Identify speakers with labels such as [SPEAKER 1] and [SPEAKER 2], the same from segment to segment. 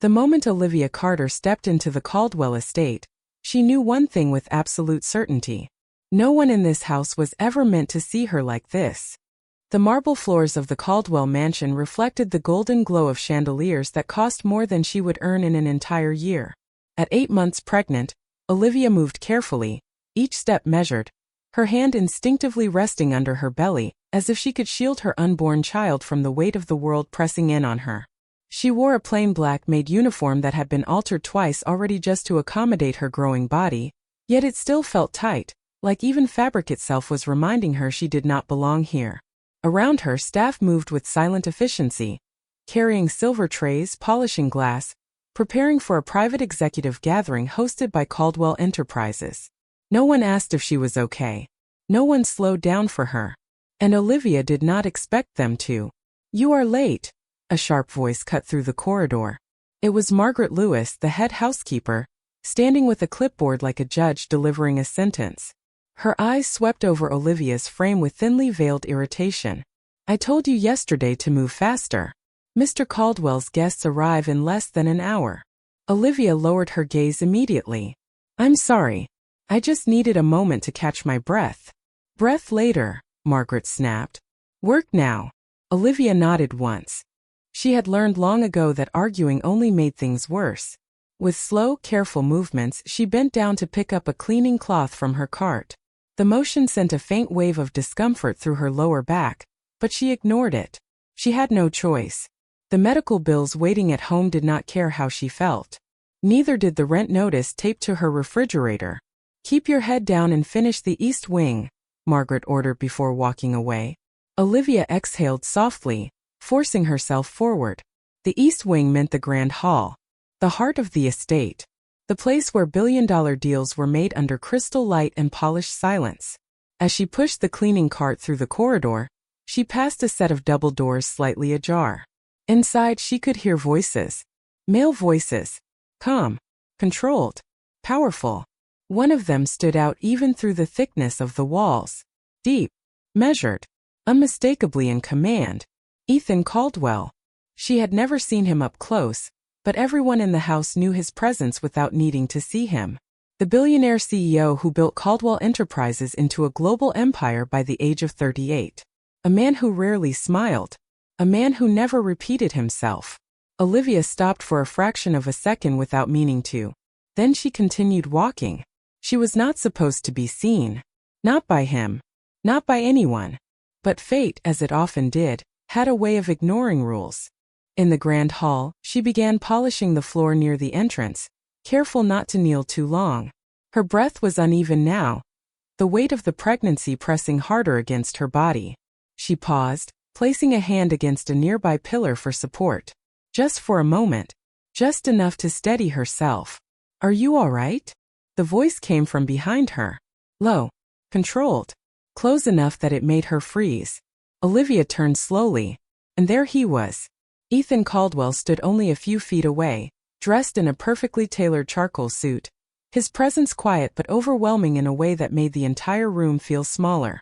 [SPEAKER 1] The moment Olivia Carter stepped into the Caldwell Estate, she knew one thing with absolute certainty. No one in this house was ever meant to see her like this. The marble floors of the Caldwell mansion reflected the golden glow of chandeliers that cost more than she would earn in an entire year. At 8 months pregnant, Olivia moved carefully, each step measured, her hand instinctively resting under her belly, as if she could shield her unborn child from the weight of the world pressing in on her. She wore a plain black Maid uniform that had been altered twice already just to accommodate her growing body, yet it still felt tight, like even fabric itself was reminding her she did not belong here. Around her, staff moved with silent efficiency, carrying silver trays, polishing glass, preparing for a private executive gathering hosted by Caldwell Enterprises. No one asked if she was okay. No one slowed down for her. And Olivia did not expect them to. "You are late," a sharp voice cut through the corridor. It was Margaret Lewis, the head housekeeper, standing with a clipboard like a judge delivering a sentence. Her eyes swept over Olivia's frame with thinly veiled irritation. "I told you yesterday to move faster. Mr. Caldwell's guests arrive in less than an hour." Olivia lowered her gaze immediately. "I'm sorry. I just needed a moment to catch my breath." "Breath later," Margaret snapped. "Work now." Olivia nodded once. She had learned long ago that arguing only made things worse. With slow, careful movements, she bent down to pick up a cleaning cloth from her cart. The motion sent a faint wave of discomfort through her lower back, but she ignored it. She had no choice. The medical bills waiting at home did not care how she felt. Neither did the rent notice taped to her refrigerator. "Keep your head down and finish the east wing," Margaret ordered before walking away. Olivia exhaled softly, forcing herself forward. The east wing meant the grand hall, the heart of the estate, the place where billion-dollar deals were made under crystal light and polished silence. As she pushed the cleaning cart through the corridor, she passed a set of double doors slightly ajar. Inside, she could hear voices. Male voices. Calm, controlled, powerful. One of them stood out even through the thickness of the walls. Deep, measured, unmistakably in command. Ethan Caldwell. She had never seen him up close, but everyone in the house knew his presence without needing to see him. The billionaire CEO who built Caldwell Enterprises into a global empire by the age of 38. A man who rarely smiled. A man who never repeated himself. Olivia stopped for a fraction of a second without meaning to. Then she continued walking. She was not supposed to be seen. Not by him. Not by anyone. But fate, as it often did, had a way of ignoring rules. In the grand hall, she began polishing the floor near the entrance, careful not to kneel too long. Her breath was uneven now, the weight of the pregnancy pressing harder against her body. She paused, placing a hand against a nearby pillar for support. Just for a moment. Just enough to steady herself. "Are you all right?" The voice came from behind her. Low. Controlled. Close enough that it made her freeze. Olivia turned slowly. And there he was. Ethan Caldwell stood only a few feet away, dressed in a perfectly tailored charcoal suit. His presence quiet but overwhelming in a way that made the entire room feel smaller.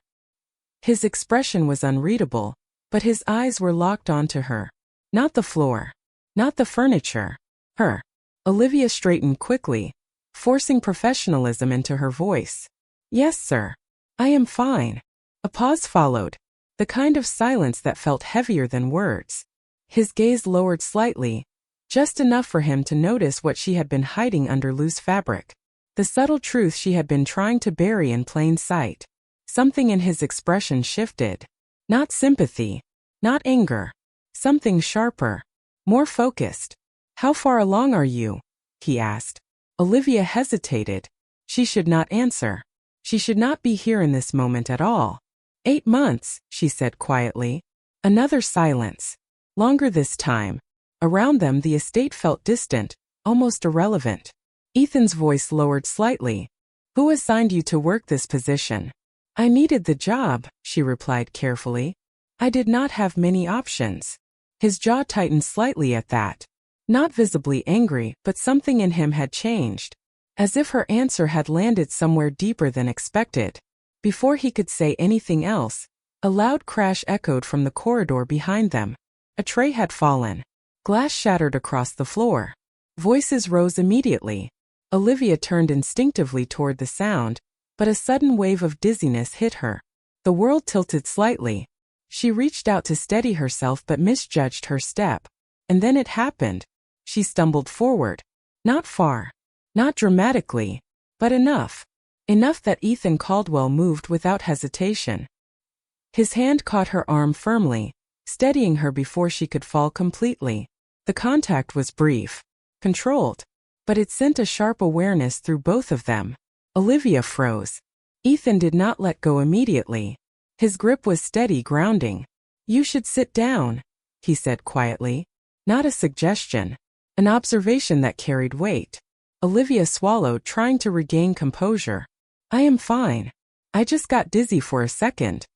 [SPEAKER 1] His expression was unreadable, but his eyes were locked onto her. Not the floor. Not the furniture. Her. Olivia straightened quickly, forcing professionalism into her voice. "Yes, sir. I am fine." A pause followed, the kind of silence that felt heavier than words. His gaze lowered slightly, just enough for him to notice what she had been hiding under loose fabric. The subtle truth she had been trying to bury in plain sight. Something in his expression shifted. Not sympathy. Not anger. Something sharper. More focused. "How far along are you?" he asked. Olivia hesitated. She should not answer. She should not be here in this moment at all. 8 months, she said quietly. Another silence. Longer this time. Around them the estate felt distant, almost irrelevant. Ethan's voice lowered slightly. "Who assigned you to work this position?" "I needed the job," she replied carefully. "I did not have many options." His jaw tightened slightly at that. Not visibly angry, but something in him had changed. As if her answer had landed somewhere deeper than expected. Before he could say anything else, a loud crash echoed from the corridor behind them. A tray had fallen. Glass shattered across the floor. Voices rose immediately. Olivia turned instinctively toward the sound, but a sudden wave of dizziness hit her. The world tilted slightly. She reached out to steady herself but misjudged her step. And then it happened. She stumbled forward. Not far. Not dramatically. But enough. Enough that Ethan Caldwell moved without hesitation. His hand caught her arm firmly, steadying her before she could fall completely. The contact was brief. Controlled. But it sent a sharp awareness through both of them. Olivia froze. Ethan did not let go immediately. His grip was steady, grounding. "You should sit down," he said quietly. Not a suggestion. An observation that carried weight. Olivia swallowed, trying to regain composure. "I am fine. I just got dizzy for a second."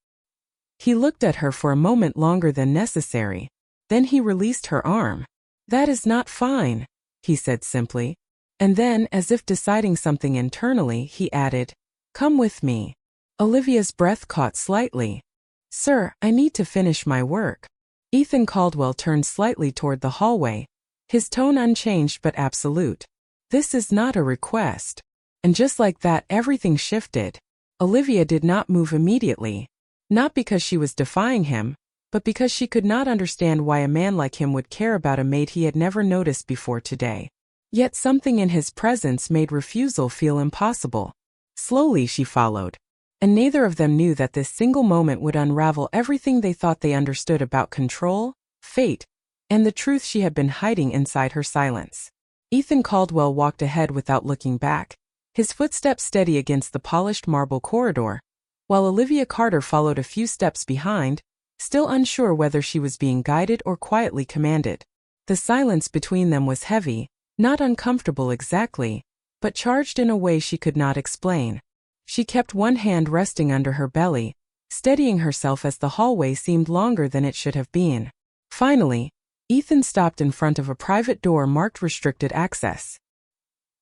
[SPEAKER 1] He looked at her for a moment longer than necessary. Then he released her arm. "That is not fine," he said simply. And then, as if deciding something internally, he added, "Come with me." Olivia's breath caught slightly. "Sir, I need to finish my work." Ethan Caldwell turned slightly toward the hallway, his tone unchanged but absolute. "This is not a request." And just like that, everything shifted. Olivia did not move immediately. Not because she was defying him, but because she could not understand why a man like him would care about a maid he had never noticed before today. Yet something in his presence made refusal feel impossible. Slowly she followed. And neither of them knew that this single moment would unravel everything they thought they understood about control, fate, and the truth she had been hiding inside her silence. Ethan Caldwell walked ahead without looking back, his footsteps steady against the polished marble corridor, while Olivia Carter followed a few steps behind, still unsure whether she was being guided or quietly commanded. The silence between them was heavy, not uncomfortable exactly, but charged in a way she could not explain. She kept one hand resting under her belly, steadying herself as the hallway seemed longer than it should have been. Finally, Ethan stopped in front of a private door marked restricted access.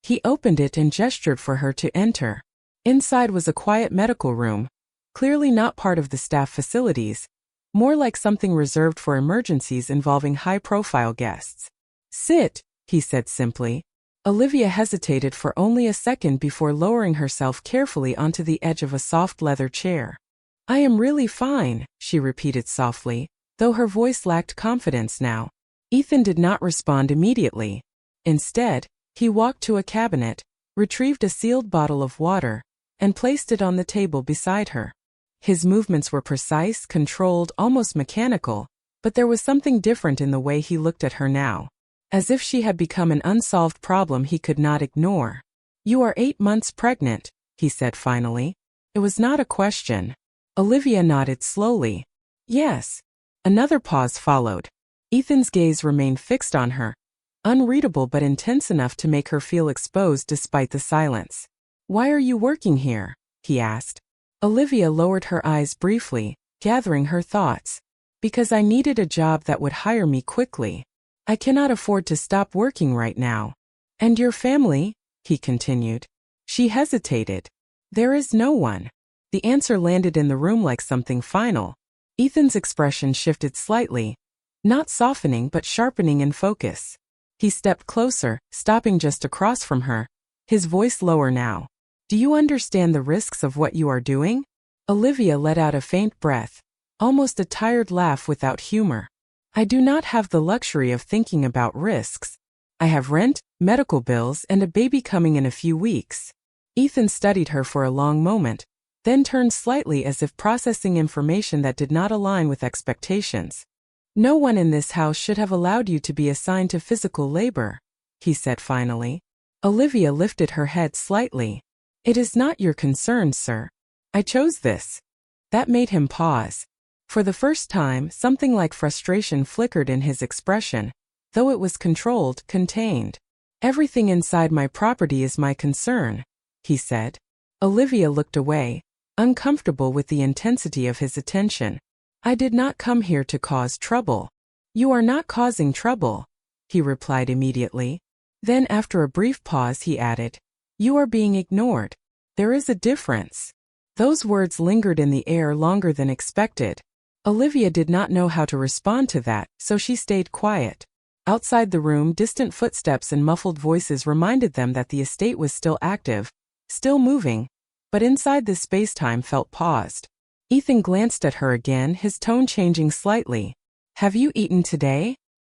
[SPEAKER 1] He opened it and gestured for her to enter. Inside was a quiet medical room, clearly not part of the staff facilities, more like something reserved for emergencies involving high-profile guests. "Sit," he said simply. Olivia hesitated for only a second before lowering herself carefully onto the edge of a soft leather chair. "I am really fine," she repeated softly, though her voice lacked confidence now. Ethan did not respond immediately. Instead, he walked to a cabinet, retrieved a sealed bottle of water, and placed it on the table beside her. His movements were precise, controlled, almost mechanical, but there was something different in the way he looked at her now. As if she had become an unsolved problem he could not ignore. "You are 8 months pregnant," he said finally. It was not a question. Olivia nodded slowly. "Yes." Another pause followed. Ethan's gaze remained fixed on her, unreadable but intense enough to make her feel exposed despite the silence. "Why are you working here?" he asked. Olivia lowered her eyes briefly, gathering her thoughts. "Because I needed a job that would hire me quickly. I cannot afford to stop working right now." "And your family?" he continued. She hesitated. "There is no one." The answer landed in the room like something final. Ethan's expression shifted slightly, not softening but sharpening in focus. He stepped closer, stopping just across from her, his voice lower now. "Do you understand the risks of what you are doing?" Olivia let out a faint breath, almost a tired laugh without humor. "I do not have the luxury of thinking about risks. I have rent, medical bills, and a baby coming in a few weeks." Ethan studied her for a long moment, then turned slightly as if processing information that did not align with expectations. "No one in this house should have allowed you to be assigned to physical labor," he said finally. Olivia lifted her head slightly. "It is not your concern, sir. I chose this." That made him pause. For the first time, something like frustration flickered in his expression, though it was controlled, contained. "Everything inside my property is my concern," he said. Olivia looked away, uncomfortable with the intensity of his attention. "I did not come here to cause trouble." "You are not causing trouble," he replied immediately. Then after a brief pause he added, "You are being ignored. There is a difference." Those words lingered in the air longer than expected. Olivia did not know how to respond to that, so she stayed quiet. Outside the room, distant footsteps and muffled voices reminded them that the estate was still active, still moving, but inside this space-time felt paused. Ethan glanced at her again, his tone changing slightly. "Have you eaten today?"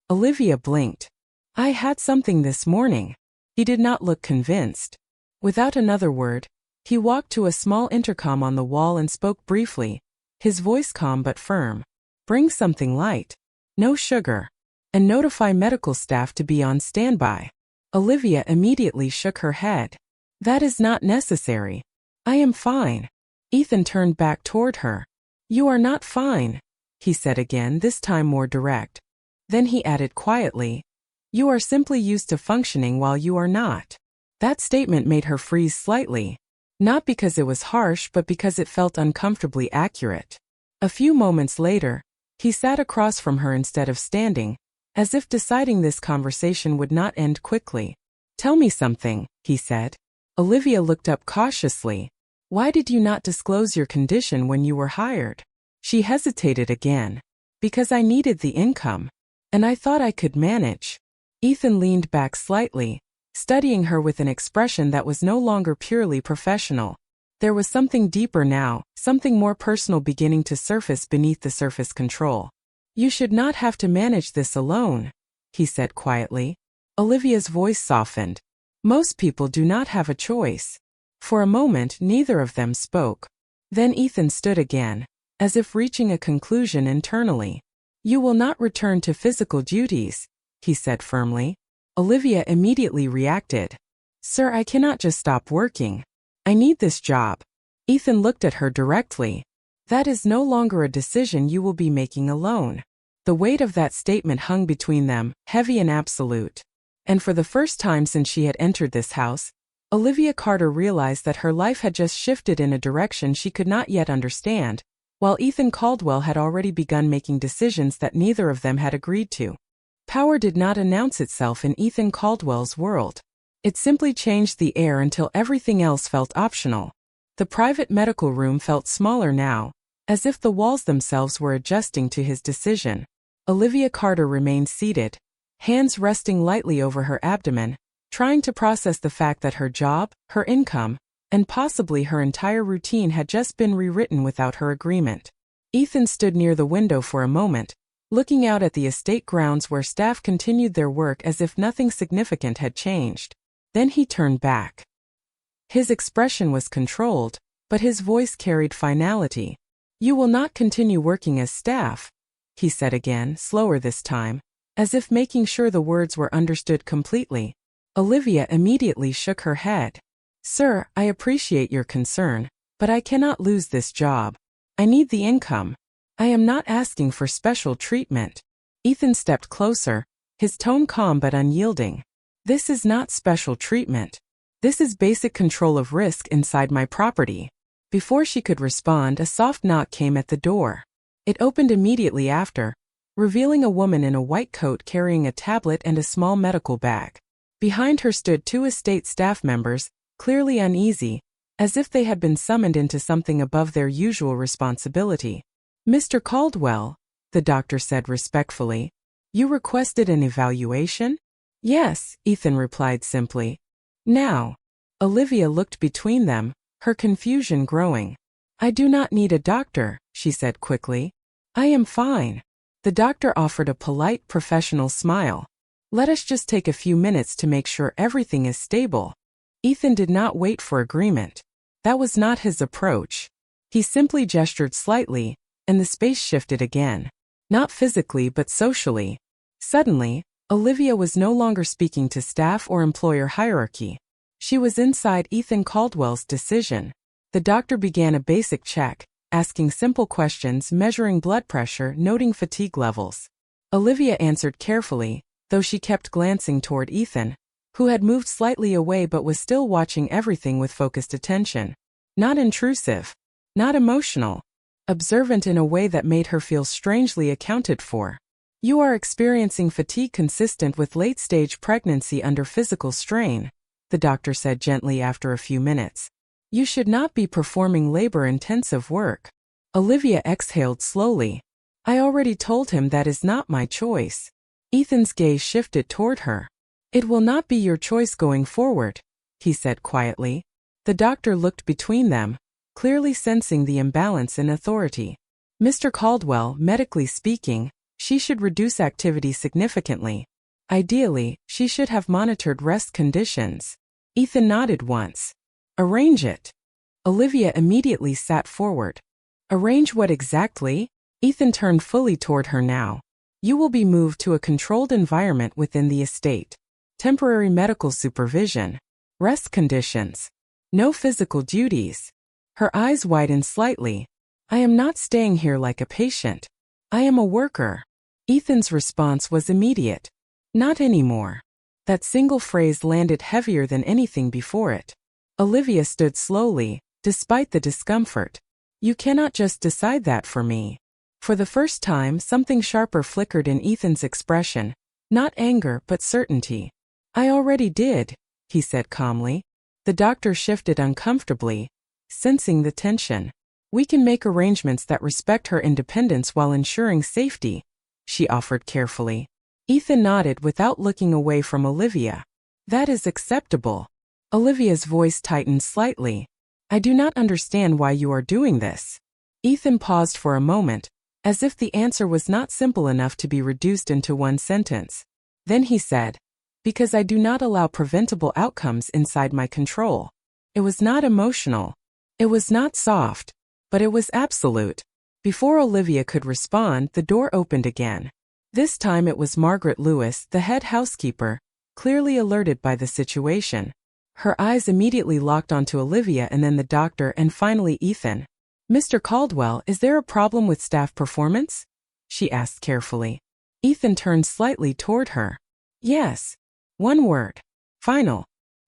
[SPEAKER 1] Olivia blinked. "I had something this morning." He did not look convinced. Without another word, he walked to a small intercom on the wall and spoke briefly, his voice calm but firm. "Bring something light. No sugar. And notify medical staff to be on standby." Olivia immediately shook her head. "That is not necessary. I am fine." Ethan turned back toward her. "You are not fine," he said again, this time more direct. Then he added quietly, "You are simply used to functioning while you are not." That statement made her freeze slightly, not because it was harsh but because it felt uncomfortably accurate. A few moments later, he sat across from her instead of standing, as if deciding this conversation would not end quickly. "Tell me something," he said. Olivia looked up cautiously. "Why did you not disclose your condition when you were hired?" She hesitated again. "Because I needed the income. And I thought I could manage." Ethan leaned back slightly, studying her with an expression that was no longer purely professional. There was something deeper now, something more personal beginning to surface beneath the surface control. "You should not have to manage this alone," he said quietly. Olivia's voice softened. "Most people do not have a choice." For a moment, neither of them spoke. Then Ethan stood again, as if reaching a conclusion internally. "You will not return to physical duties," he said firmly. Olivia immediately reacted. "Sir, I cannot just stop working. I need this job." Ethan looked at her directly. "That is no longer a decision you will be making alone." The weight of that statement hung between them, heavy and absolute. And for the first time since she had entered this house, Olivia Carter realized that her life had just shifted in a direction she could not yet understand, while Ethan Caldwell had already begun making decisions that neither of them had agreed to. Power did not announce itself in Ethan Caldwell's world. It simply changed the air until everything else felt optional. The private medical room felt smaller now, as if the walls themselves were adjusting to his decision. Olivia Carter remained seated, hands resting lightly over her abdomen, trying to process the fact that her job, her income, and possibly her entire routine had just been rewritten without her agreement. Ethan stood near the window for a moment, looking out at the estate grounds where staff continued their work as if nothing significant had changed. Then he turned back. His expression was controlled, but his voice carried finality. "You will not continue working as staff," he said again, slower this time, as if making sure the words were understood completely. Olivia immediately shook her head. "Sir, I appreciate your concern, but I cannot lose this job. I need the income. I am not asking for special treatment." Ethan stepped closer, his tone calm but unyielding. "This is not special treatment. This is basic control of risk inside my property." Before she could respond, a soft knock came at the door. It opened immediately after, revealing a woman in a white coat carrying a tablet and a small medical bag. Behind her stood two estate staff members, clearly uneasy, as if they had been summoned into something above their usual responsibility. "Mr. Caldwell," the doctor said respectfully, "you requested an evaluation?" "Yes," Ethan replied simply. "Now." Olivia looked between them, her confusion growing. "I do not need a doctor," she said quickly. "I am fine." The doctor offered a polite, professional smile. "Let us just take a few minutes to make sure everything is stable." Ethan did not wait for agreement. That was not his approach. He simply gestured slightly, and the space shifted again. Not physically but socially. Suddenly, Olivia was no longer speaking to staff or employer hierarchy. She was inside Ethan Caldwell's decision. The doctor began a basic check, asking simple questions, measuring blood pressure, noting fatigue levels. Olivia answered carefully, though she kept glancing toward Ethan, who had moved slightly away but was still watching everything with focused attention. Not intrusive, not emotional, observant in a way that made her feel strangely accounted for. "You are experiencing fatigue consistent with late-stage pregnancy under physical strain," the doctor said gently after a few minutes. "You should not be performing labor-intensive work." Olivia exhaled slowly. "I already told him that is not my choice." Ethan's gaze shifted toward her. "It will not be your choice going forward," he said quietly. The doctor looked between them, clearly sensing the imbalance in authority. "Mr. Caldwell, medically speaking, she should reduce activity significantly. Ideally, she should have monitored rest conditions." Ethan nodded once. "Arrange it." Olivia immediately sat forward. "Arrange what exactly?" Ethan turned fully toward her now. "You will be moved to a controlled environment within the estate. Temporary medical supervision. Rest conditions. No physical duties." Her eyes widened slightly. "I am not staying here like a patient. I am a worker." Ethan's response was immediate. "Not anymore." That single phrase landed heavier than anything before it. Olivia stood slowly, despite the discomfort. "You cannot just decide that for me." For the first time, something sharper flickered in Ethan's expression. Not anger, but certainty. "I already did," he said calmly. The doctor shifted uncomfortably, sensing the tension. "We can make arrangements that respect her independence while ensuring safety," she offered carefully. Ethan nodded without looking away from Olivia. "That is acceptable." Olivia's voice tightened slightly. "I do not understand why you are doing this." Ethan paused for a moment, as if the answer was not simple enough to be reduced into one sentence. Then he said, "Because I do not allow preventable outcomes inside my control." It was not emotional. It was not soft. But it was absolute. Before Olivia could respond, the door opened again. This time it was Margaret Lewis, the head housekeeper, clearly alerted by the situation. Her eyes immediately locked onto Olivia and then the doctor and finally Ethan. "Mr. Caldwell, is there a problem with staff performance?" she asked carefully. Ethan turned slightly toward her. "Yes. One word. Final."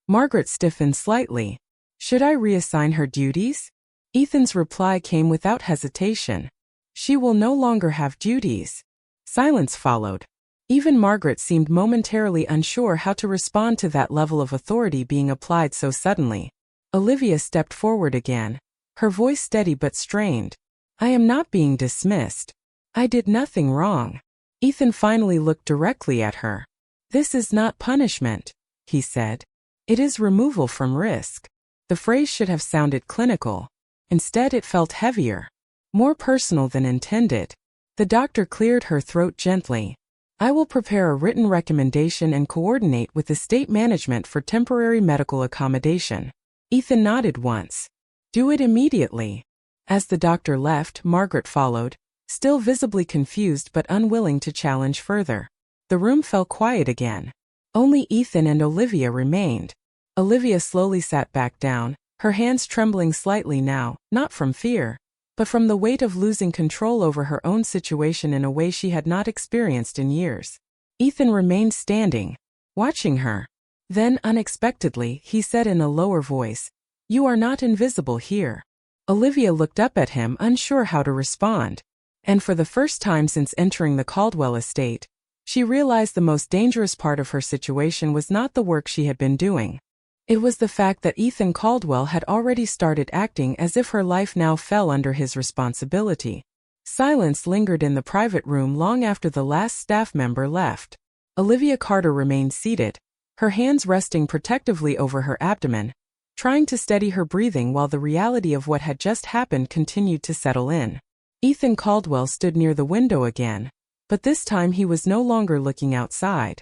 [SPEAKER 1] Margaret stiffened slightly. "Should I reassign her duties?" Ethan's reply came without hesitation. "She will no longer have duties." Silence followed. Even Margaret seemed momentarily unsure how to respond to that level of authority being applied so suddenly. Olivia stepped forward again, her voice steady but strained. "I am not being dismissed. I did nothing wrong." Ethan finally looked directly at her. "This is not punishment," he said. "It is removal from risk." The phrase should have sounded clinical. Instead, it felt heavier, more personal than intended. The doctor cleared her throat gently. "I will prepare a written recommendation and coordinate with estate management for temporary medical accommodation." Ethan nodded once. "Do it immediately." As the doctor left, Margaret followed, still visibly confused but unwilling to challenge further. The room fell quiet again. Only Ethan and Olivia remained. Olivia slowly sat back down, her hands trembling slightly now, not from fear, but from the weight of losing control over her own situation in a way she had not experienced in years. Ethan remained standing, watching her. Then, unexpectedly, he said in a lower voice, "You are not invisible here." Olivia looked up at him, unsure how to respond. And for the first time since entering the Caldwell estate, she realized the most dangerous part of her situation was not the work she had been doing. It was the fact that Ethan Caldwell had already started acting as if her life now fell under his responsibility. Silence lingered in the private room long after the last staff member left. Olivia Carter remained seated, her hands resting protectively over her abdomen, trying to steady her breathing while the reality of what had just happened continued to settle in. Ethan Caldwell stood near the window again, but this time he was no longer looking outside.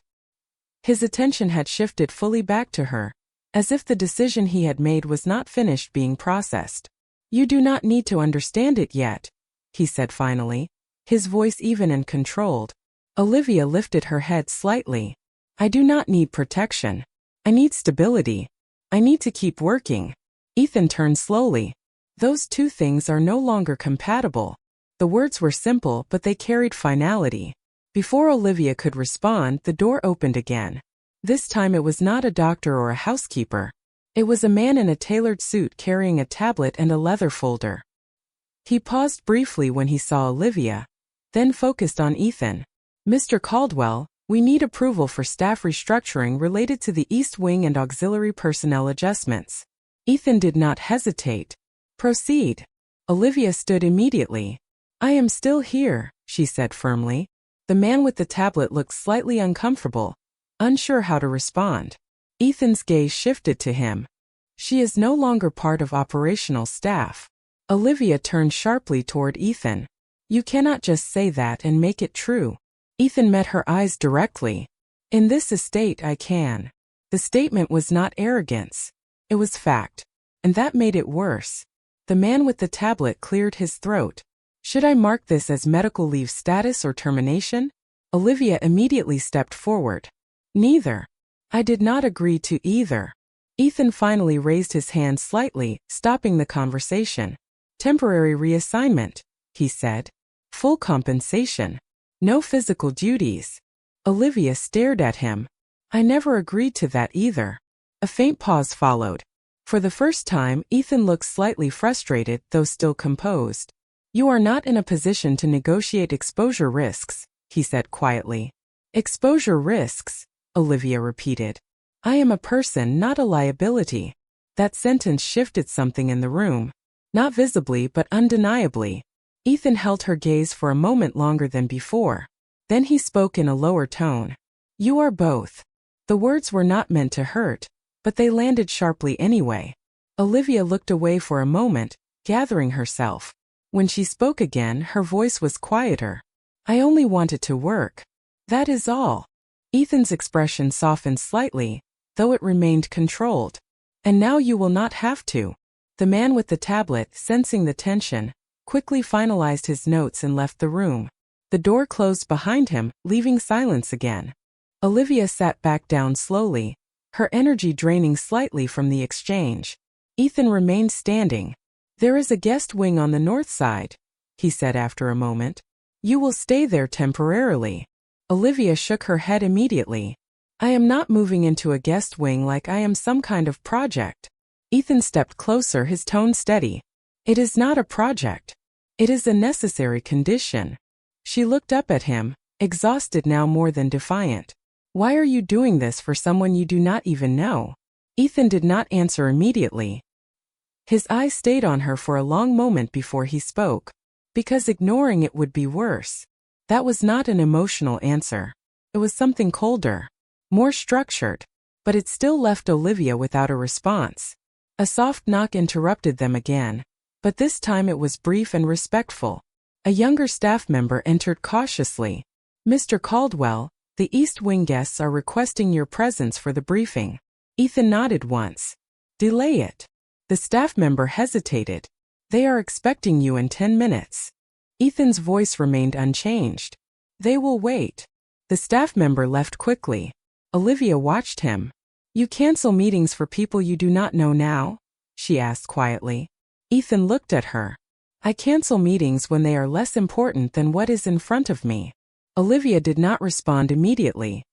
[SPEAKER 1] His attention had shifted fully back to her, as if the decision he had made was not finished being processed. "You do not need to understand it yet," he said finally, his voice even and controlled. Olivia lifted her head slightly. "I do not need protection. I need stability. I need to keep working." Ethan turned slowly. "Those two things are no longer compatible." The words were simple, but they carried finality. Before Olivia could respond, the door opened again. This time it was not a doctor or a housekeeper. It was a man in a tailored suit carrying a tablet and a leather folder. He paused briefly when he saw Olivia, then focused on Ethan. "Mr. Caldwell, we need approval for staff restructuring related to the East Wing and auxiliary personnel adjustments." Ethan did not hesitate. "Proceed." Olivia stood immediately. "I am still here," she said firmly. The man with the tablet looked slightly uncomfortable, unsure how to respond. Ethan's gaze shifted to him. She is no longer part of operational staff. Olivia turned sharply toward Ethan. You cannot just say that and make it true. Ethan met her eyes directly. In this estate I can. The statement was not arrogance. It was fact. And that made it worse. The man with the tablet cleared his throat. Should I mark this as medical leave status or termination? Olivia immediately stepped forward. Neither. I did not agree to either. Ethan finally raised his hand slightly, stopping the conversation. Temporary reassignment, he said. Full compensation. No physical duties. Olivia stared at him. I never agreed to that either. A faint pause followed. For the first time, Ethan looked slightly frustrated, though still composed. You are not in a position to negotiate exposure risks, he said quietly. Exposure risks, Olivia repeated. I am a person, not a liability. That sentence shifted something in the room. Not visibly but undeniably. Ethan held her gaze for a moment longer than before. Then he spoke in a lower tone. You are both. The words were not meant to hurt, but they landed sharply anyway. Olivia looked away for a moment, gathering herself. When she spoke again, her voice was quieter. I only wanted to work. That is all. Ethan's expression softened slightly, though it remained controlled. And now you will not have to. The man with the tablet, sensing the tension, quickly finalized his notes and left the room. The door closed behind him, leaving silence again. Olivia sat back down slowly, her energy draining slightly from the exchange. Ethan remained standing. There is a guest wing on the north side, he said after a moment. You will stay there temporarily. Olivia shook her head immediately. I am not moving into a guest wing like I am some kind of project. Ethan stepped closer, his tone steady. It is not a project. It is a necessary condition. She looked up at him, exhausted now more than defiant. Why are you doing this for someone you do not even know? Ethan did not answer immediately. His eyes stayed on her for a long moment before he spoke. Because ignoring it would be worse. That was not an emotional answer. It was something colder, more structured, but it still left Olivia without a response. A soft knock interrupted them again, but this time it was brief and respectful. A younger staff member entered cautiously. Mr. Caldwell, the East Wing guests are requesting your presence for the briefing. Ethan nodded once. Delay it. The staff member hesitated. They are expecting you in 10 minutes. Ethan's voice remained unchanged. They will wait. The staff member left quickly. Olivia watched him. You cancel meetings for people you do not know now? She asked quietly. Ethan looked at her. I cancel meetings when they are less important than what is in front of me. Olivia did not respond immediately.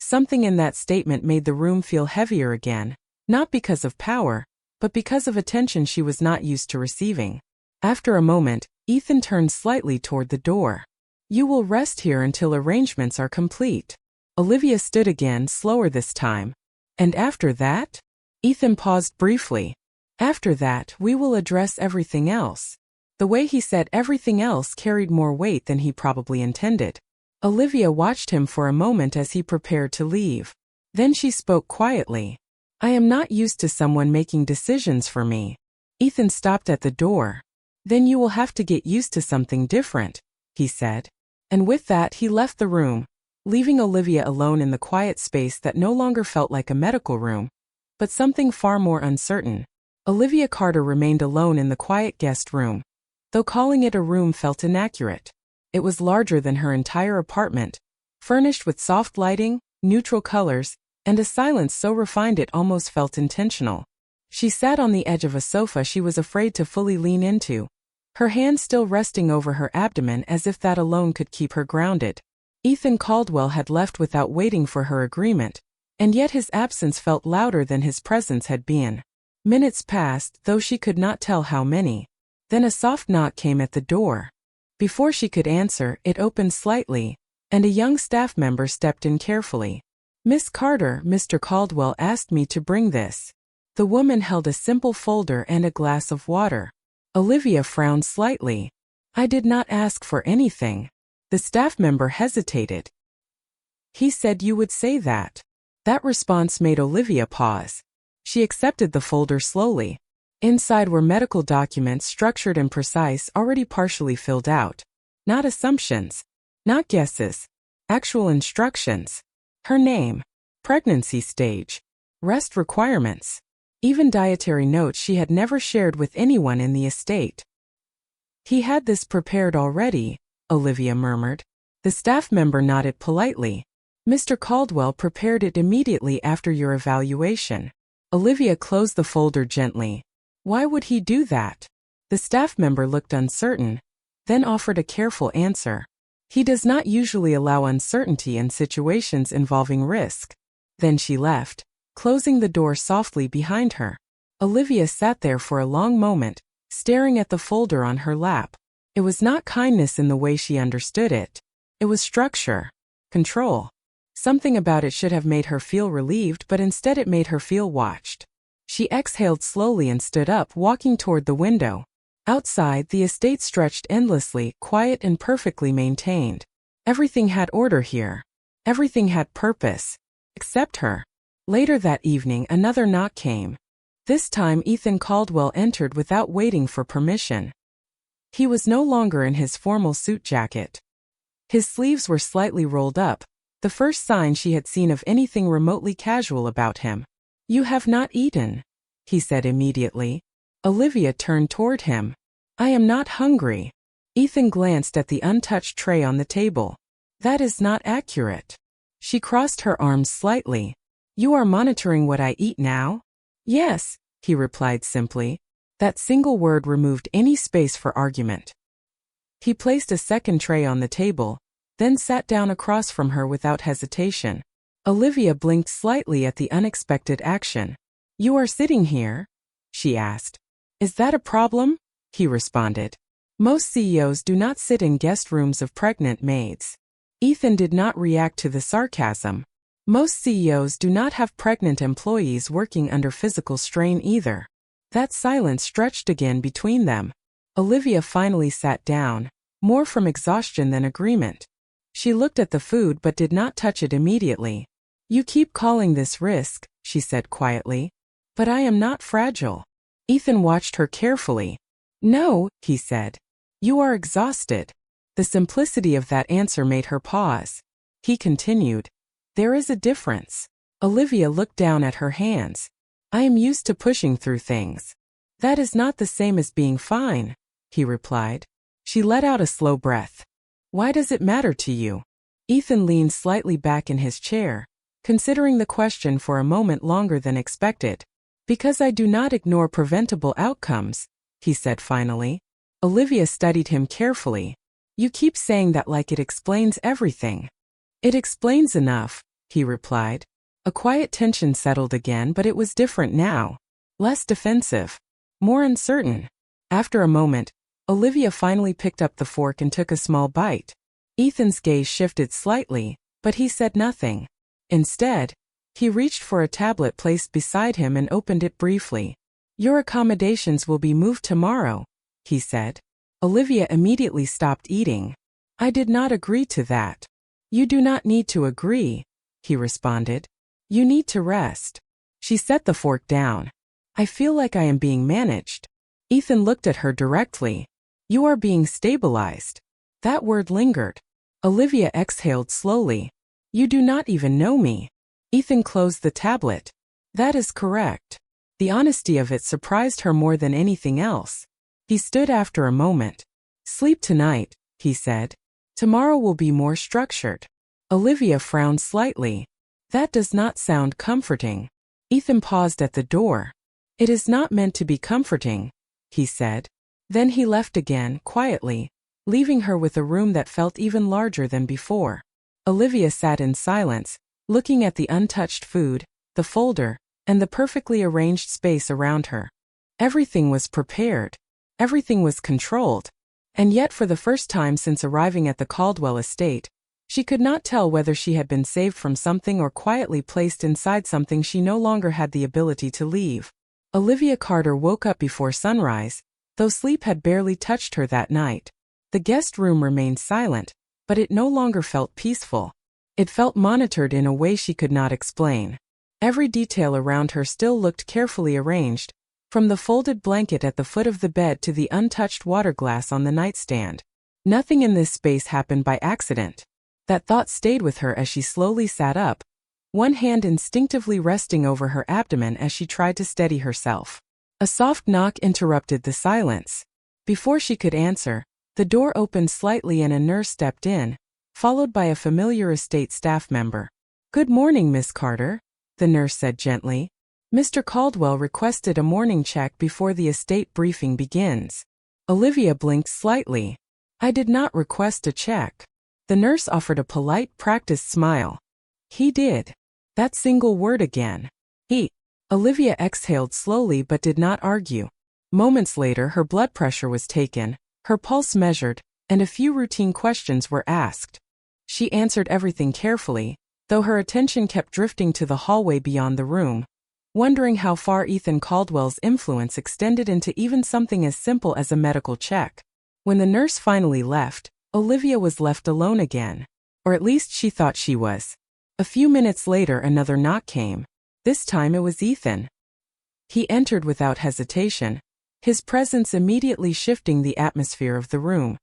[SPEAKER 1] Something in that statement made the room feel heavier again, not because of power, but because of attention she was not used to receiving. After a moment, Ethan turned slightly toward the door. You will rest here until arrangements are complete. Olivia stood again, slower this time. And after that? Ethan paused briefly. After that, we will address everything else. The way he said everything else carried more weight than he probably intended. Olivia watched him for a moment as he prepared to leave. Then she spoke quietly. I am not used to someone making decisions for me. Ethan stopped at the door. Then you will have to get used to something different, he said. And with that he left the room, leaving Olivia alone in the quiet space that no longer felt like a medical room, but something far more uncertain. Olivia Carter remained alone in the quiet guest room, though calling it a room felt inaccurate. It was larger than her entire apartment, furnished with soft lighting, neutral colors, and a silence so refined it almost felt intentional. She sat on the edge of a sofa she was afraid to fully lean into, her hand still resting over her abdomen as if that alone could keep her grounded. Ethan Caldwell had left without waiting for her agreement, and yet his absence felt louder than his presence had been. Minutes passed, though she could not tell how many. Then a soft knock came at the door. Before she could answer, it opened slightly, and a young staff member stepped in carefully. Miss Carter, Mr. Caldwell asked me to bring this. The woman held a simple folder and a glass of water. Olivia frowned slightly. I did not ask for anything. The staff member hesitated. He said you would say that. That response made Olivia pause. She accepted the folder slowly. Inside were medical documents structured and precise, already partially filled out. Not assumptions. Not guesses. Actual instructions. Her name. Pregnancy stage. Rest requirements. Even dietary notes she had never shared with anyone in the estate. He had this prepared already, Olivia murmured. The staff member nodded politely. Mr. Caldwell prepared it immediately after your evaluation. Olivia closed the folder gently. Why would he do that? The staff member looked uncertain, then offered a careful answer. He does not usually allow uncertainty in situations involving risk. Then she left, closing the door softly behind her. Olivia sat there for a long moment, staring at the folder on her lap. It was not kindness in the way she understood it. It was structure. Control. Something about it should have made her feel relieved, but instead it made her feel watched. She exhaled slowly and stood up, walking toward the window. Outside, the estate stretched endlessly, quiet and perfectly maintained. Everything had order here. Everything had purpose. Except her. Later that evening, another knock came. This time Ethan Caldwell entered without waiting for permission. He was no longer in his formal suit jacket. His sleeves were slightly rolled up, the first sign she had seen of anything remotely casual about him. You have not eaten, he said immediately. Olivia turned toward him. I am not hungry. Ethan glanced at the untouched tray on the table. That is not accurate. She crossed her arms slightly. You are monitoring what I eat now? Yes, he replied simply. That single word removed any space for argument. He placed a second tray on the table, then sat down across from her without hesitation. Olivia blinked slightly at the unexpected action. You are sitting here? She asked. Is that a problem? He responded. Most CEOs do not sit in guest rooms of pregnant maids. Ethan did not react to the sarcasm. Most CEOs do not have pregnant employees working under physical strain either. That silence stretched again between them. Olivia finally sat down, more from exhaustion than agreement. She looked at the food but did not touch it immediately. You keep calling this risk, she said quietly. But I am not fragile. Ethan watched her carefully. No, he said. You are exhausted. The simplicity of that answer made her pause. He continued. There is a difference. Olivia looked down at her hands. I am used to pushing through things. That is not the same as being fine, he replied. She let out a slow breath. Why does it matter to you? Ethan leaned slightly back in his chair, considering the question for a moment longer than expected. Because I do not ignore preventable outcomes, he said finally. Olivia studied him carefully. You keep saying that like it explains everything. It explains enough, he replied. A quiet tension settled again, but it was different now. Less defensive. More uncertain. After a moment, Olivia finally picked up the fork and took a small bite. Ethan's gaze shifted slightly, but he said nothing. Instead, he reached for a tablet placed beside him and opened it briefly. Your accommodations will be moved tomorrow, he said. Olivia immediately stopped eating. I did not agree to that. You do not need to agree, he responded. You need to rest. She set the fork down. I feel like I am being managed. Ethan looked at her directly. You are being stabilized. That word lingered. Olivia exhaled slowly. You do not even know me. Ethan closed the tablet. That is correct. The honesty of it surprised her more than anything else. He stood after a moment. Sleep tonight, he said. Tomorrow will be more structured. Olivia frowned slightly. That does not sound comforting. Ethan paused at the door. It is not meant to be comforting, he said. Then he left again, quietly, leaving her with a room that felt even larger than before. Olivia sat in silence, looking at the untouched food, the folder, and the perfectly arranged space around her. Everything was prepared. Everything was controlled. And yet for the first time since arriving at the Caldwell estate, she could not tell whether she had been saved from something or quietly placed inside something she no longer had the ability to leave. Olivia Carter woke up before sunrise, though sleep had barely touched her that night. The guest room remained silent, but it no longer felt peaceful. It felt monitored in a way she could not explain. Every detail around her still looked carefully arranged, from the folded blanket at the foot of the bed to the untouched water glass on the nightstand. Nothing in this space happened by accident. That thought stayed with her as she slowly sat up, one hand instinctively resting over her abdomen as she tried to steady herself. A soft knock interrupted the silence. Before she could answer, the door opened slightly and a nurse stepped in, followed by a familiar estate staff member. "Good morning, Miss Carter," the nurse said gently. "Mr. Caldwell requested a morning check before the estate briefing begins." Olivia blinked slightly. "I did not request a check." The nurse offered a polite, practiced smile. "He did." That single word again. "He." Olivia exhaled slowly but did not argue. Moments later, her blood pressure was taken, her pulse measured, and a few routine questions were asked. She answered everything carefully, though her attention kept drifting to the hallway beyond the room, wondering how far Ethan Caldwell's influence extended into even something as simple as a medical check. When the nurse finally left, Olivia was left alone again. Or at least she thought she was. A few minutes later, another knock came. This time it was Ethan. He entered without hesitation, his presence immediately shifting the atmosphere of the room.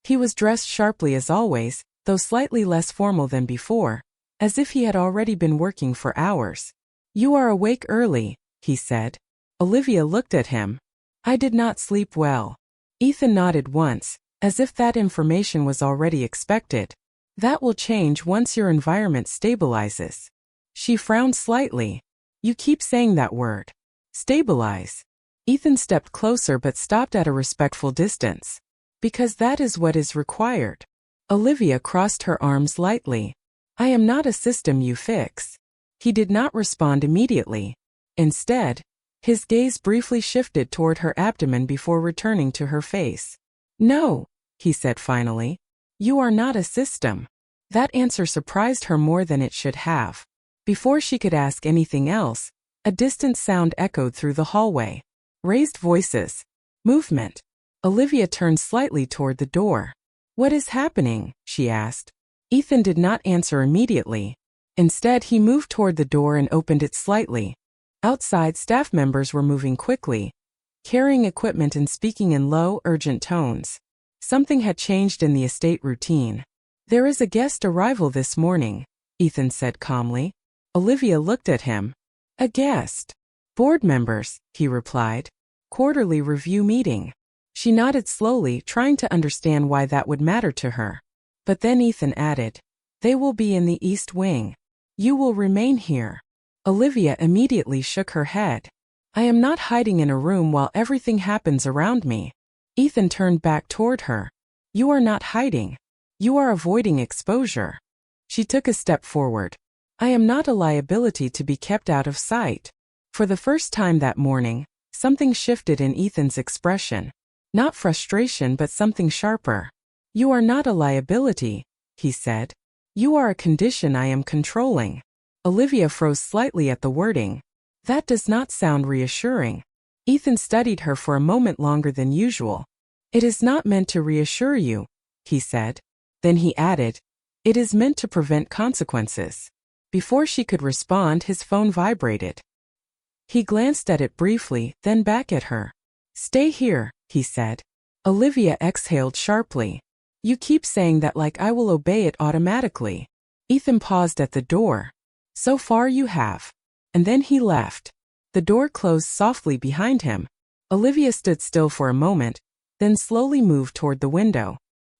[SPEAKER 1] He was dressed sharply as always, though slightly less formal than before, as if he had already been working for hours. "You are awake early," he said. Olivia looked at him. "I did not sleep well." Ethan nodded once, as if that information was already expected. "That will change once your environment stabilizes." She frowned slightly. "You keep saying that word. Stabilize." Ethan stepped closer but stopped at a respectful distance. "Because that is what is required." Olivia crossed her arms lightly. "I am not a system you fix." He did not respond immediately. Instead, his gaze briefly shifted toward her abdomen before returning to her face. "No," he said finally. "You are not a system." That answer surprised her more than it should have. Before she could ask anything else, a distant sound echoed through the hallway. Raised voices. Movement. Olivia turned slightly toward the door. "What is happening?" she asked. Ethan did not answer immediately. Instead, he moved toward the door and opened it slightly. Outside, staff members were moving quickly, carrying equipment and speaking in low, urgent tones. Something had changed in the estate routine. "There is a guest arrival this morning," Ethan said calmly. Olivia looked at him. "A guest?" "Board members," he replied. "Quarterly review meeting." She nodded slowly, trying to understand why that would matter to her. But then Ethan added, "They will be in the East Wing. You will remain here." Olivia immediately shook her head. "I am not hiding in a room while everything happens around me." Ethan turned back toward her. "You are not hiding. You are avoiding exposure." She took a step forward. "I am not a liability to be kept out of sight." For the first time that morning, something shifted in Ethan's expression. Not frustration but something sharper. "You are not a liability," he said. "You are a condition I am controlling." Olivia froze slightly at the wording. That does not sound reassuring. Ethan studied her for a moment longer than usual. "It is not meant to reassure you," he said. Then he added, "It is meant to prevent consequences." Before she could respond, his phone vibrated. He glanced at it briefly, then back at her. "Stay here," he said. Olivia exhaled sharply. "You keep saying that like I will obey it automatically." Ethan paused at the door. "So far you have." And then he left. The door closed softly behind him. Olivia stood still for a moment, then slowly moved toward the window.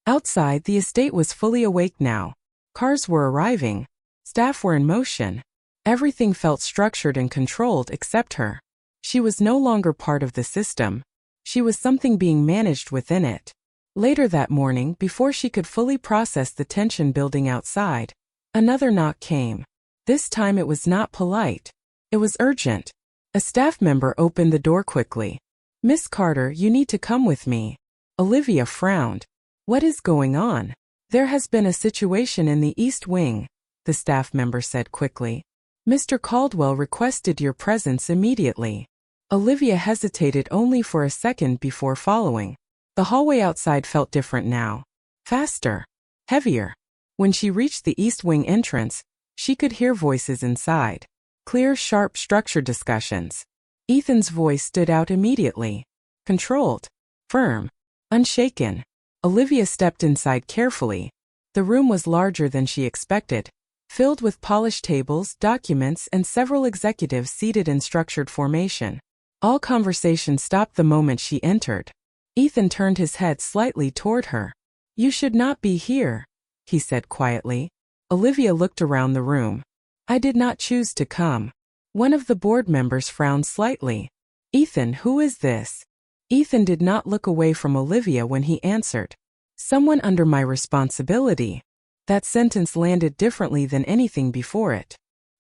[SPEAKER 1] Outside, the estate was fully awake now. Cars were arriving. Staff were in motion. Everything felt structured and controlled except her. She was no longer part of the system. She was something being managed within it. Later that morning, before she could fully process the tension building outside, another knock came. This time it was not polite. It was urgent. A staff member opened the door quickly. "Miss Carter, you need to come with me." Olivia frowned. "What is going on?" "There has been a situation in the East Wing," the staff member said quickly. "Mr. Caldwell requested your presence immediately." Olivia hesitated only for a second before following. The hallway outside felt different now. Faster. heavier. When she reached the East Wing entrance, she could hear voices inside. Clear, sharp, structured discussions. Ethan's voice stood out immediately. Controlled. Firm. Unshaken. Olivia stepped inside carefully. The room was larger than she expected, filled with polished tables, documents, and several executives seated in structured formation. All conversation stopped the moment she entered. Ethan turned his head slightly toward her. "You should not be here," he said quietly. Olivia looked around the room. "I did not choose to come." One of the board members frowned slightly. "Ethan, who is this?" Ethan did not look away from Olivia when he answered. "Someone under my responsibility." That sentence landed differently than anything before it.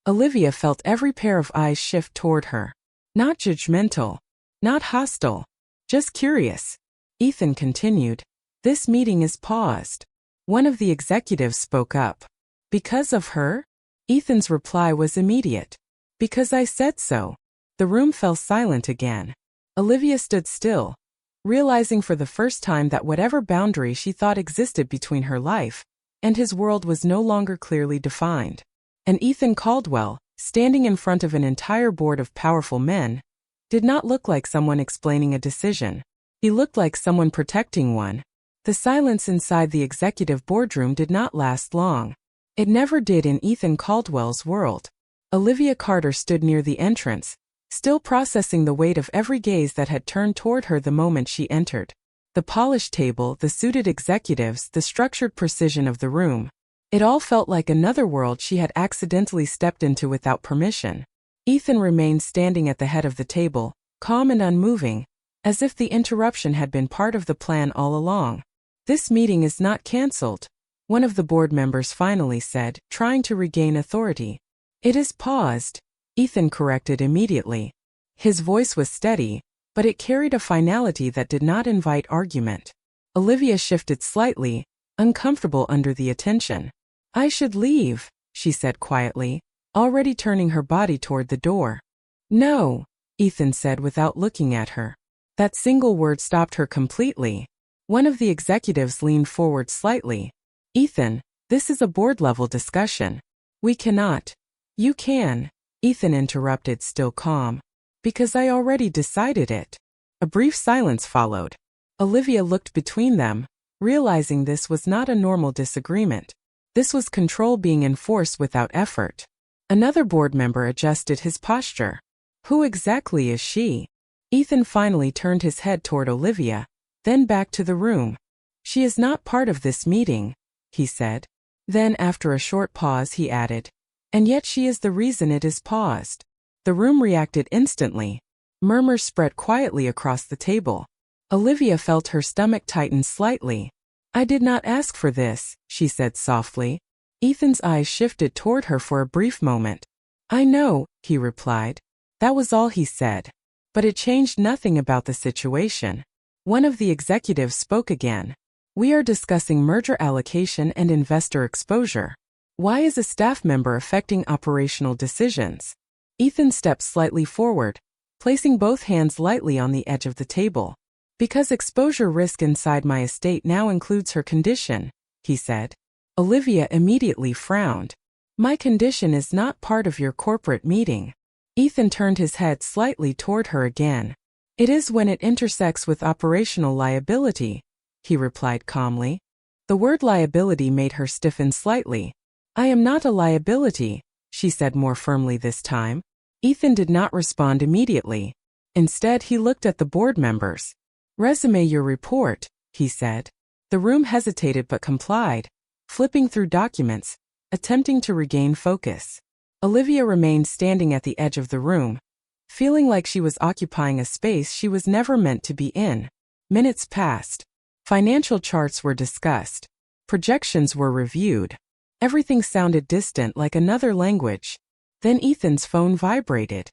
[SPEAKER 1] Olivia felt every pair of eyes shift toward her. Not judgmental. Not hostile. Just curious. Ethan continued. "This meeting is paused." One of the executives spoke up. "Because of her?" Ethan's reply was immediate. "Because I said so." The room fell silent again. Olivia stood still, realizing for the first time that whatever boundary she thought existed between her life and his world was no longer clearly defined. And Ethan Caldwell, standing in front of an entire board of powerful men, did not look like someone explaining a decision. He looked like someone protecting one. The silence inside the executive boardroom did not last long. It never did in Ethan Caldwell's world. Olivia Carter stood near the entrance, still processing the weight of every gaze that had turned toward her the moment she entered. The polished table, the suited executives, the structured precision of the room. It all felt like another world she had accidentally stepped into without permission. Ethan remained standing at the head of the table, calm and unmoving, as if the interruption had been part of the plan all along. "This meeting is not cancelled," one of the board members finally said, trying to regain authority. "It is paused," Ethan corrected immediately. His voice was steady, but it carried a finality that did not invite argument. Olivia shifted slightly, uncomfortable under the attention. "I should leave," she said quietly, already turning her body toward the door. "No," Ethan said without looking at her. That single word stopped her completely. One of the executives leaned forward slightly. "Ethan, this is a board-level discussion. We cannot." "You can," Ethan interrupted, still calm. "Because I already decided it." A brief silence followed. Olivia looked between them, realizing this was not a normal disagreement. This was control being enforced without effort. Another board member adjusted his posture. "Who exactly is she?" Ethan finally turned his head toward Olivia, then back to the room. "She is not part of this meeting," he said. Then, after a short pause, he added, "And yet she is the reason it is paused." The room reacted instantly. Murmurs spread quietly across the table. Olivia felt her stomach tighten slightly. "I did not ask for this," she said softly. Ethan's eyes shifted toward her for a brief moment. "I know," he replied. That was all he said. But it changed nothing about the situation. One of the executives spoke again. "We are discussing merger allocation and investor exposure. Why is a staff member affecting operational decisions?" Ethan stepped slightly forward, placing both hands lightly on the edge of the table. "Because exposure risk inside my estate now includes her condition," he said. Olivia immediately frowned. "My condition is not part of your corporate meeting." Ethan turned his head slightly toward her again. "It is when it intersects with operational liability," he replied calmly. The word liability made her stiffen slightly. "I am not a liability," she said more firmly this time. Ethan did not respond immediately. Instead, he looked at the board members. "Resume your report," he said. The room hesitated but complied, flipping through documents, attempting to regain focus. Olivia remained standing at the edge of the room, feeling like she was occupying a space she was never meant to be in. Minutes passed. Financial charts were discussed. Projections were reviewed. Everything sounded distant, like another language. Then Ethan's phone vibrated.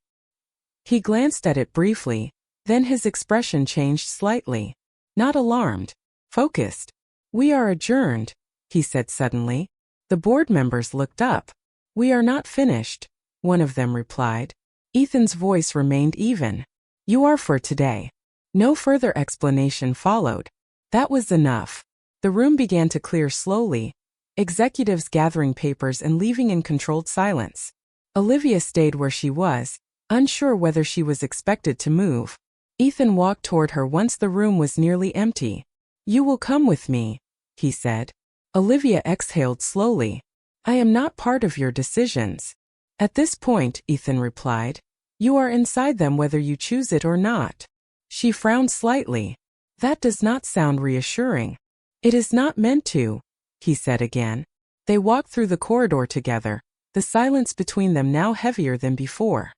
[SPEAKER 1] He glanced at it briefly, then his expression changed slightly. Not alarmed. Focused. "We are adjourned," he said suddenly. The board members looked up. "We are not finished," one of them replied. Ethan's voice remained even. "You are for today." No further explanation followed. That was enough. The room began to clear slowly, executives gathering papers and leaving in controlled silence. Olivia stayed where she was, unsure whether she was expected to move. Ethan walked toward her once the room was nearly empty. "You will come with me," he said. Olivia exhaled slowly. "I am not part of your decisions." "At this point," Ethan replied, "you are inside them whether you choose it or not." She frowned slightly. "That does not sound reassuring." "It is not meant to," he said again. They walked through the corridor together, the silence between them now heavier than before.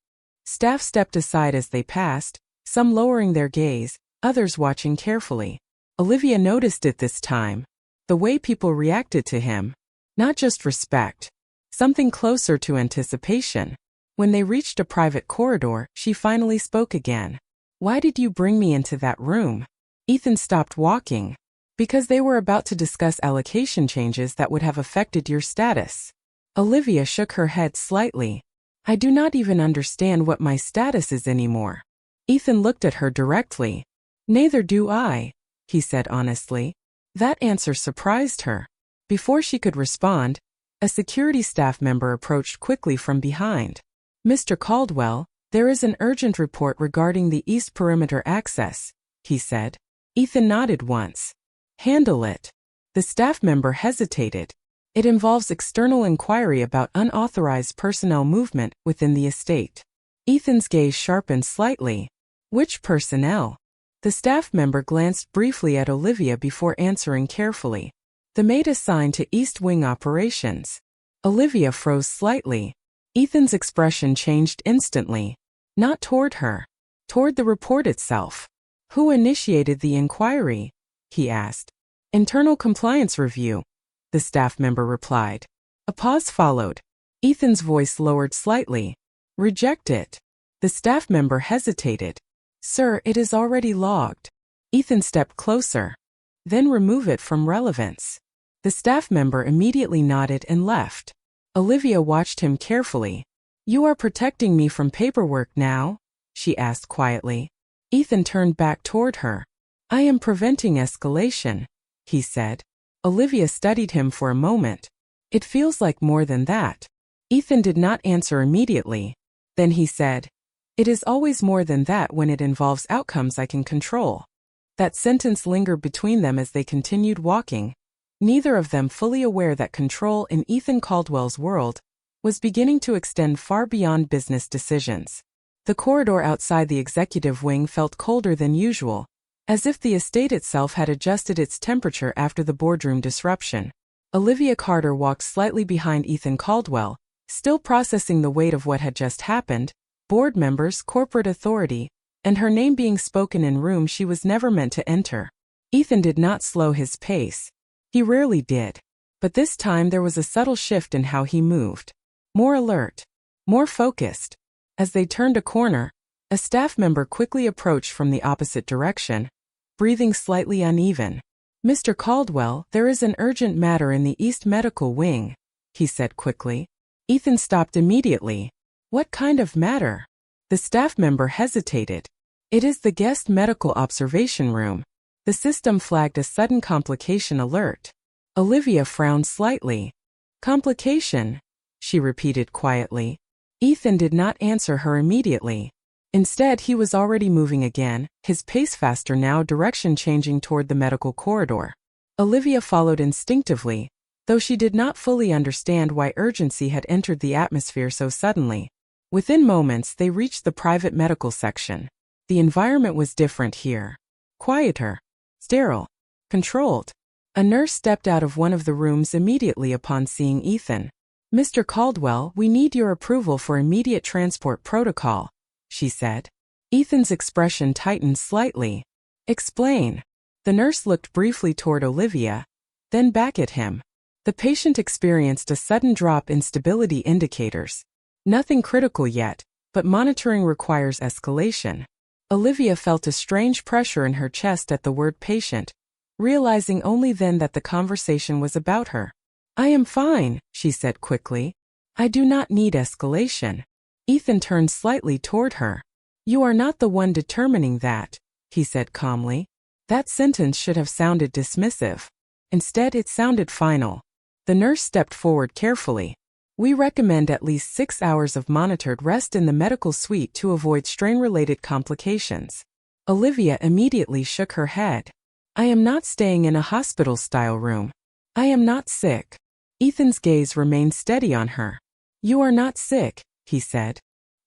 [SPEAKER 1] Staff stepped aside as they passed, some lowering their gaze, others watching carefully. Olivia noticed it this time. The way people reacted to him. Not just respect. Something closer to anticipation. When they reached a private corridor, she finally spoke again. "Why did you bring me into that room?" Ethan stopped walking. "Because they were about to discuss allocation changes that would have affected your status." Olivia shook her head slightly. "I do not even understand what my status is anymore." Ethan looked at her directly. "Neither do I," he said honestly. That answer surprised her. Before she could respond, a security staff member approached quickly from behind. "Mr. Caldwell, there is an urgent report regarding the East Perimeter access," he said. Ethan nodded once. "Handle it." The staff member hesitated. "It involves external inquiry about unauthorized personnel movement within the estate." Ethan's gaze sharpened slightly. "Which personnel?" The staff member glanced briefly at Olivia before answering carefully. "The maid assigned to East Wing operations." Olivia froze slightly. Ethan's expression changed instantly. Not toward her. Toward the report itself. "Who initiated the inquiry?" he asked. "Internal compliance review," the staff member replied. A pause followed. Ethan's voice lowered slightly. "Reject it." The staff member hesitated. "Sir, it is already logged." Ethan stepped closer. "Then remove it from relevance." The staff member immediately nodded and left. Olivia watched him carefully. "You are protecting me from paperwork now?" she asked quietly. Ethan turned back toward her. "I am preventing escalation," he said. Olivia studied him for a moment. "It feels like more than that." Ethan did not answer immediately. Then he said, "It is always more than that when it involves outcomes I can control." That sentence lingered between them as they continued walking, neither of them fully aware that control in Ethan Caldwell's world was beginning to extend far beyond business decisions. The corridor outside the executive wing felt colder than usual, as if the estate itself had adjusted its temperature after the boardroom disruption. Olivia Carter walked slightly behind Ethan Caldwell, still processing the weight of what had just happened, board members, corporate authority, and her name being spoken in room she was never meant to enter. Ethan did not slow his pace. He rarely did. But this time there was a subtle shift in how he moved. More alert. More focused. As they turned a corner, a staff member quickly approached from the opposite direction, breathing slightly uneven. "Mr. Caldwell, there is an urgent matter in the East Medical Wing," he said quickly. Ethan stopped immediately. "What kind of matter?" The staff member hesitated. "It is the guest medical observation room." The system flagged a sudden complication alert. Olivia frowned slightly. "Complication?" she repeated quietly. Ethan did not answer her immediately. Instead, he was already moving again, his pace faster now, direction changing toward the medical corridor. Olivia followed instinctively, though she did not fully understand why urgency had entered the atmosphere so suddenly. Within moments, they reached the private medical section. The environment was different here. Quieter. Sterile. Controlled. A nurse stepped out of one of the rooms immediately upon seeing Ethan. "Mr. Caldwell, we need your approval for immediate transport protocol," she said. Ethan's expression tightened slightly. "Explain." The nurse looked briefly toward Olivia, then back at him. The patient experienced a sudden drop in stability indicators. Nothing critical yet, but monitoring requires escalation. Olivia felt a strange pressure in her chest at the word patient, realizing only then that the conversation was about her. "I am fine," she said quickly. "I do not need escalation." Ethan turned slightly toward her. "You are not the one determining that," he said calmly. That sentence should have sounded dismissive. Instead, it sounded final. The nurse stepped forward carefully. We recommend at least 6 hours of monitored rest in the medical suite to avoid strain-related complications. Olivia immediately shook her head. I am not staying in a hospital-style room. I am not sick. Ethan's gaze remained steady on her. You are not sick, he said.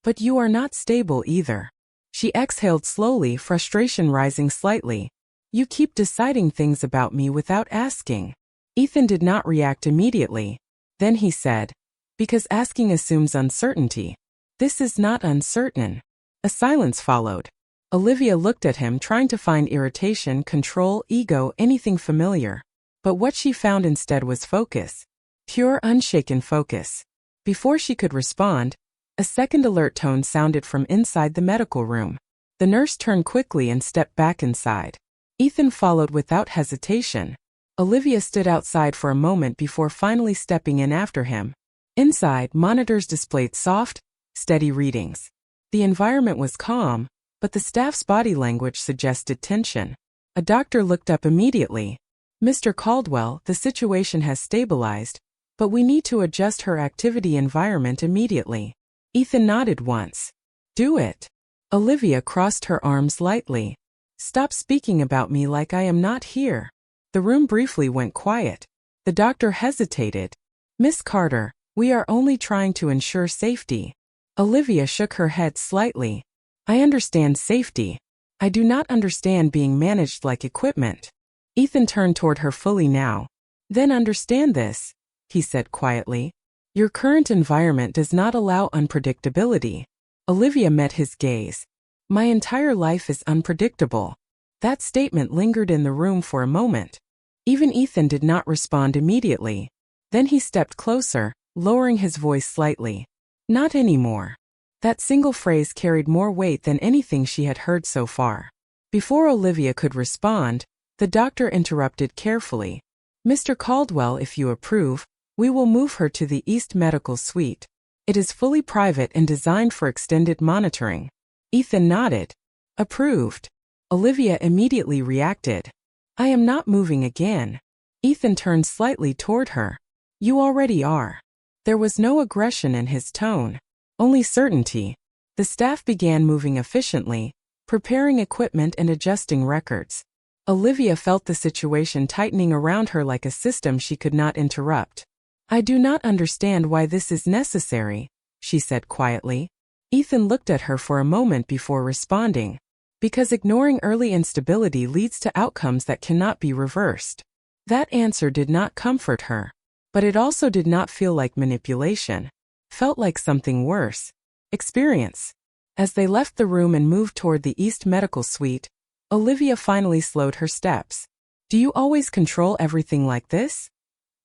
[SPEAKER 1] But you are not stable either. She exhaled slowly, frustration rising slightly. You keep deciding things about me without asking. Ethan did not react immediately. Then he said, because asking assumes uncertainty. This is not uncertain. A silence followed. Olivia looked at him, trying to find irritation, control, ego, anything familiar. But what she found instead was focus. Pure, unshaken focus. Before she could respond, a second alert tone sounded from inside the medical room. The nurse turned quickly and stepped back inside. Ethan followed without hesitation. Olivia stood outside for a moment before finally stepping in after him. Inside, monitors displayed soft, steady readings. The environment was calm, but the staff's body language suggested tension. A doctor looked up immediately. Mr. Caldwell, the situation has stabilized, but we need to adjust her activity environment immediately. Ethan nodded once. Do it. Olivia crossed her arms lightly. Stop speaking about me like I am not here. The room briefly went quiet. The doctor hesitated. Miss Carter, we are only trying to ensure safety. Olivia shook her head slightly. I understand safety. I do not understand being managed like equipment. Ethan turned toward her fully now. Then understand this, he said quietly. Your current environment does not allow unpredictability. Olivia met his gaze. My entire life is unpredictable. That statement lingered in the room for a moment. Even Ethan did not respond immediately. Then he stepped closer, lowering his voice slightly. Not anymore. That single phrase carried more weight than anything she had heard so far. Before Olivia could respond, the doctor interrupted carefully. Mr. Caldwell, if you approve, we will move her to the East Medical Suite. It is fully private and designed for extended monitoring. Ethan nodded. Approved. Olivia immediately reacted. I am not moving again. Ethan turned slightly toward her. You already are. There was no aggression in his tone, only certainty. The staff began moving efficiently, preparing equipment and adjusting records. Olivia felt the situation tightening around her like a system she could not interrupt. I do not understand why this is necessary, she said quietly. Ethan looked at her for a moment before responding. Because ignoring early instability leads to outcomes that cannot be reversed. That answer did not comfort her. But it also did not feel like manipulation. Felt like something worse. Experience. As they left the room and moved toward the East Medical Suite, Olivia finally slowed her steps. Do you always control everything like this?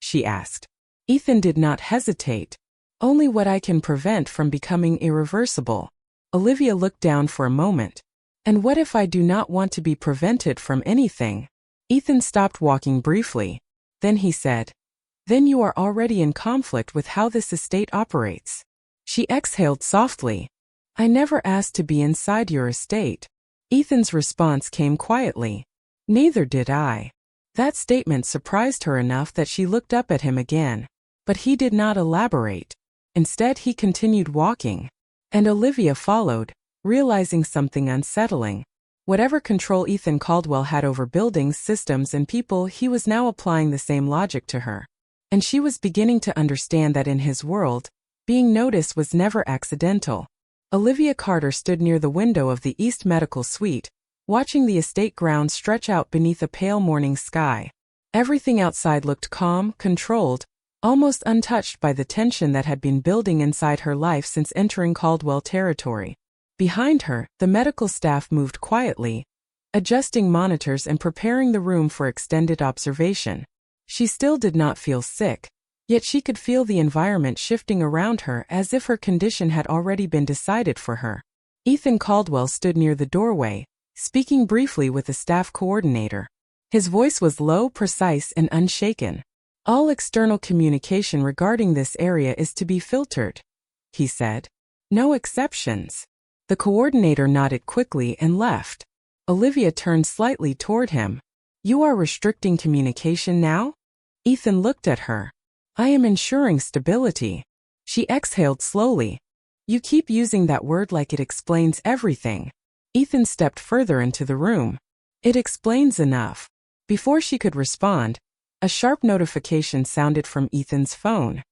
[SPEAKER 1] She asked. Ethan did not hesitate. Only what I can prevent from becoming irreversible. Olivia looked down for a moment. And what if I do not want to be prevented from anything? Ethan stopped walking briefly. Then he said, Then you are already in conflict with how this estate operates. She exhaled softly. I never asked to be inside your estate. Ethan's response came quietly. Neither did I. That statement surprised her enough that she looked up at him again. But he did not elaborate. Instead, he continued walking. And Olivia followed, realizing something unsettling. Whatever control Ethan Caldwell had over buildings, systems, and people, he was now applying the same logic to her. And she was beginning to understand that in his world, being noticed was never accidental. Olivia Carter stood near the window of the East Medical Suite, watching the estate grounds stretch out beneath a pale morning sky. Everything outside looked calm, controlled, almost untouched by the tension that had been building inside her life since entering Caldwell territory. Behind her, the medical staff moved quietly, adjusting monitors and preparing the room for extended observation. She still did not feel sick, yet she could feel the environment shifting around her as if her condition had already been decided for her. Ethan Caldwell stood near the doorway, speaking briefly with the staff coordinator. His voice was low, precise, and unshaken. All external communication regarding this area is to be filtered, he said. No exceptions. The coordinator nodded quickly and left. Olivia turned slightly toward him. You are restricting communication now? Ethan looked at her. I am ensuring stability. She exhaled slowly. You keep using that word like it explains everything. Ethan stepped further into the room. It explains enough. Before she could respond, a sharp notification sounded from Ethan's phone.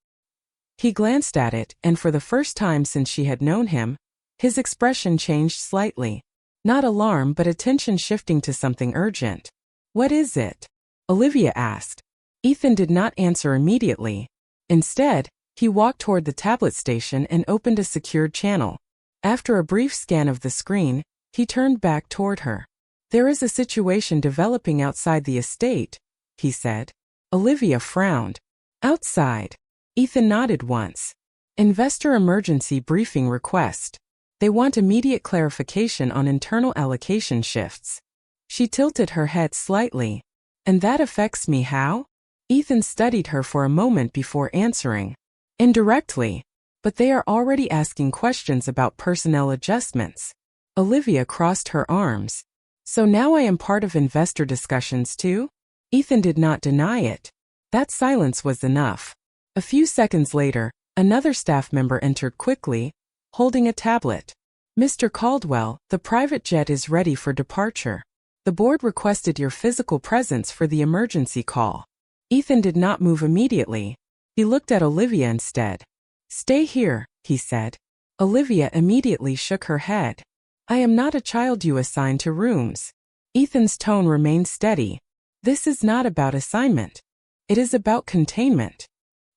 [SPEAKER 1] He glanced at it, and for the first time since she had known him, his expression changed slightly. Not alarm, but attention shifting to something urgent. What is it? Olivia asked. Ethan did not answer immediately. Instead, he walked toward the tablet station and opened a secured channel. After a brief scan of the screen, he turned back toward her. There is a situation developing outside the estate, he said. Olivia frowned. Outside. Ethan nodded once. Investor emergency briefing request. They want immediate clarification on internal allocation shifts. She tilted her head slightly. And that affects me how? Ethan studied her for a moment before answering. Indirectly. But they are already asking questions about personnel adjustments. Olivia crossed her arms. So now I am part of investor discussions too? Ethan did not deny it. That silence was enough. A few seconds later, another staff member entered quickly, holding a tablet. Mr. Caldwell, the private jet is ready for departure. The board requested your physical presence for the emergency call. Ethan did not move immediately. He looked at Olivia instead. Stay here, he said. Olivia immediately shook her head. I am not a child you assign to rooms. Ethan's tone remained steady. This is not about assignment. It is about containment.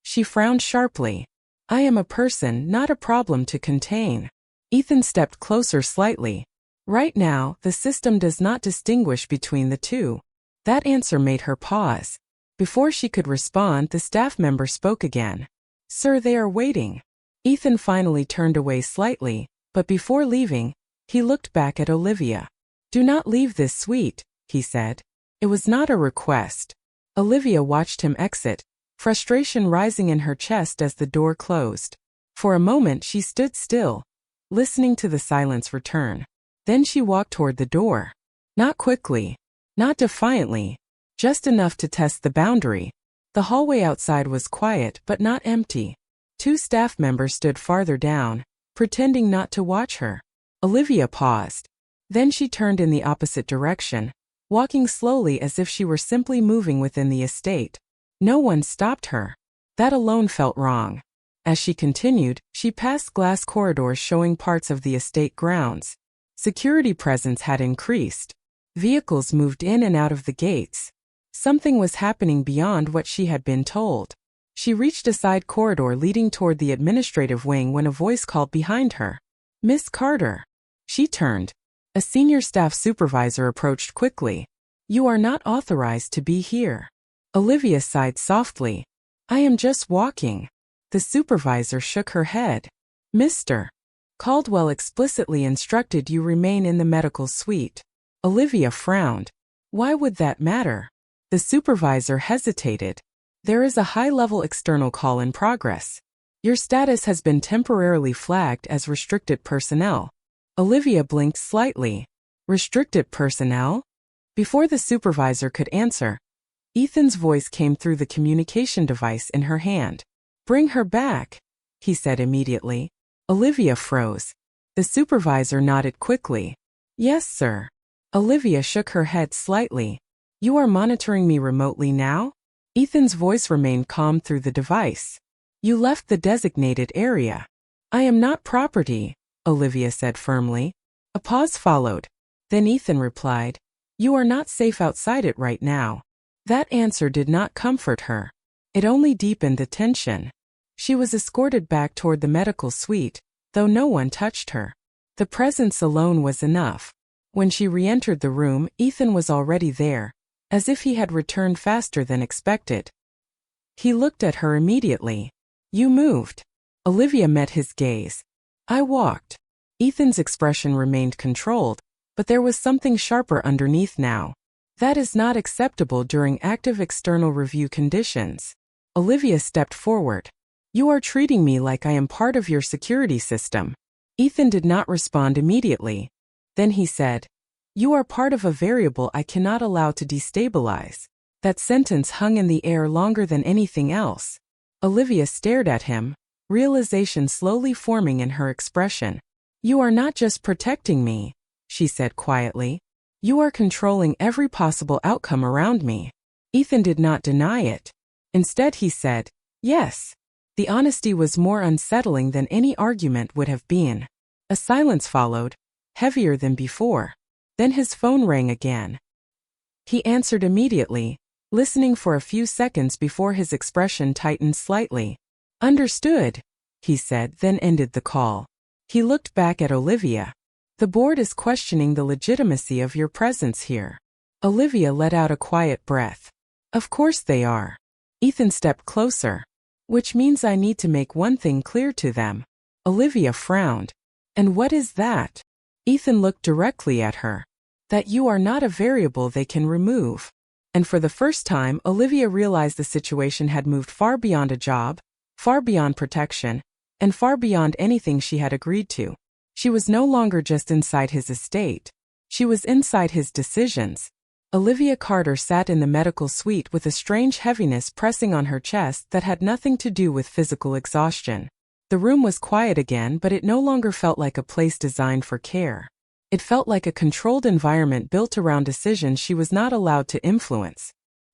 [SPEAKER 1] She frowned sharply. I am a person, not a problem to contain. Ethan stepped closer slightly. Right now, the system does not distinguish between the two. That answer made her pause. Before she could respond, the staff member spoke again. Sir, they are waiting. Ethan finally turned away slightly, but before leaving, he looked back at Olivia. Do not leave this suite, he said. It was not a request. Olivia watched him exit, frustration rising in her chest as the door closed. For a moment she stood still, listening to the silence return. Then she walked toward the door. Not quickly, not defiantly, just enough to test the boundary. The hallway outside was quiet but not empty. Two staff members stood farther down, pretending not to watch her. Olivia paused. Then she turned in the opposite direction, walking slowly as if she were simply moving within the estate. No one stopped her. That alone felt wrong. As she continued, she passed glass corridors showing parts of the estate grounds. Security presence had increased. Vehicles moved in and out of the gates. Something was happening beyond what she had been told. She reached a side corridor leading toward the administrative wing when a voice called behind her. Miss Carter. She turned. A senior staff supervisor approached quickly. You are not authorized to be here. Olivia sighed softly. I am just walking. The supervisor shook her head. Mr. Caldwell explicitly instructed you remain in the medical suite. Olivia frowned. Why would that matter? The supervisor hesitated. There is a high-level external call in progress. Your status has been temporarily flagged as restricted personnel. Olivia blinked slightly. Restricted personnel? Before the supervisor could answer, Ethan's voice came through the communication device in her hand. Bring her back, he said immediately. Olivia froze. The supervisor nodded quickly. Yes, sir. Olivia shook her head slightly. You are monitoring me remotely now? Ethan's voice remained calm through the device. You left the designated area. I am not property, Olivia said firmly. A pause followed. Then Ethan replied, You are not safe outside it right now. That answer did not comfort her. It only deepened the tension. She was escorted back toward the medical suite, though no one touched her. The presence alone was enough. When she re-entered the room, Ethan was already there, as if he had returned faster than expected. He looked at her immediately. You moved. Olivia met his gaze. I walked. Ethan's expression remained controlled, but there was something sharper underneath now. That is not acceptable during active external review conditions. Olivia stepped forward. You are treating me like I am part of your security system. Ethan did not respond immediately. Then he said, You are part of a variable I cannot allow to destabilize. That sentence hung in the air longer than anything else. Olivia stared at him, realization slowly forming in her expression. "You are not just protecting me," she said quietly. "You are controlling every possible outcome around me." Ethan did not deny it. Instead he said, "Yes." The honesty was more unsettling than any argument would have been. A silence followed, heavier than before. Then his phone rang again. He answered immediately, listening for a few seconds before his expression tightened slightly. "Understood," he said, then ended the call. He looked back at Olivia. "The board is questioning the legitimacy of your presence here." Olivia let out a quiet breath. "Of course they are." Ethan stepped closer. "Which means I need to make one thing clear to them." Olivia frowned. "And what is that?" Ethan looked directly at her. "That you are not a variable they can remove." And for the first time, Olivia realized the situation had moved far beyond a job, far beyond protection, and far beyond anything she had agreed to. She was no longer just inside his estate. She was inside his decisions. Olivia Carter sat in the medical suite with a strange heaviness pressing on her chest that had nothing to do with physical exhaustion. The room was quiet again, but it no longer felt like a place designed for care. It felt like a controlled environment built around decisions she was not allowed to influence.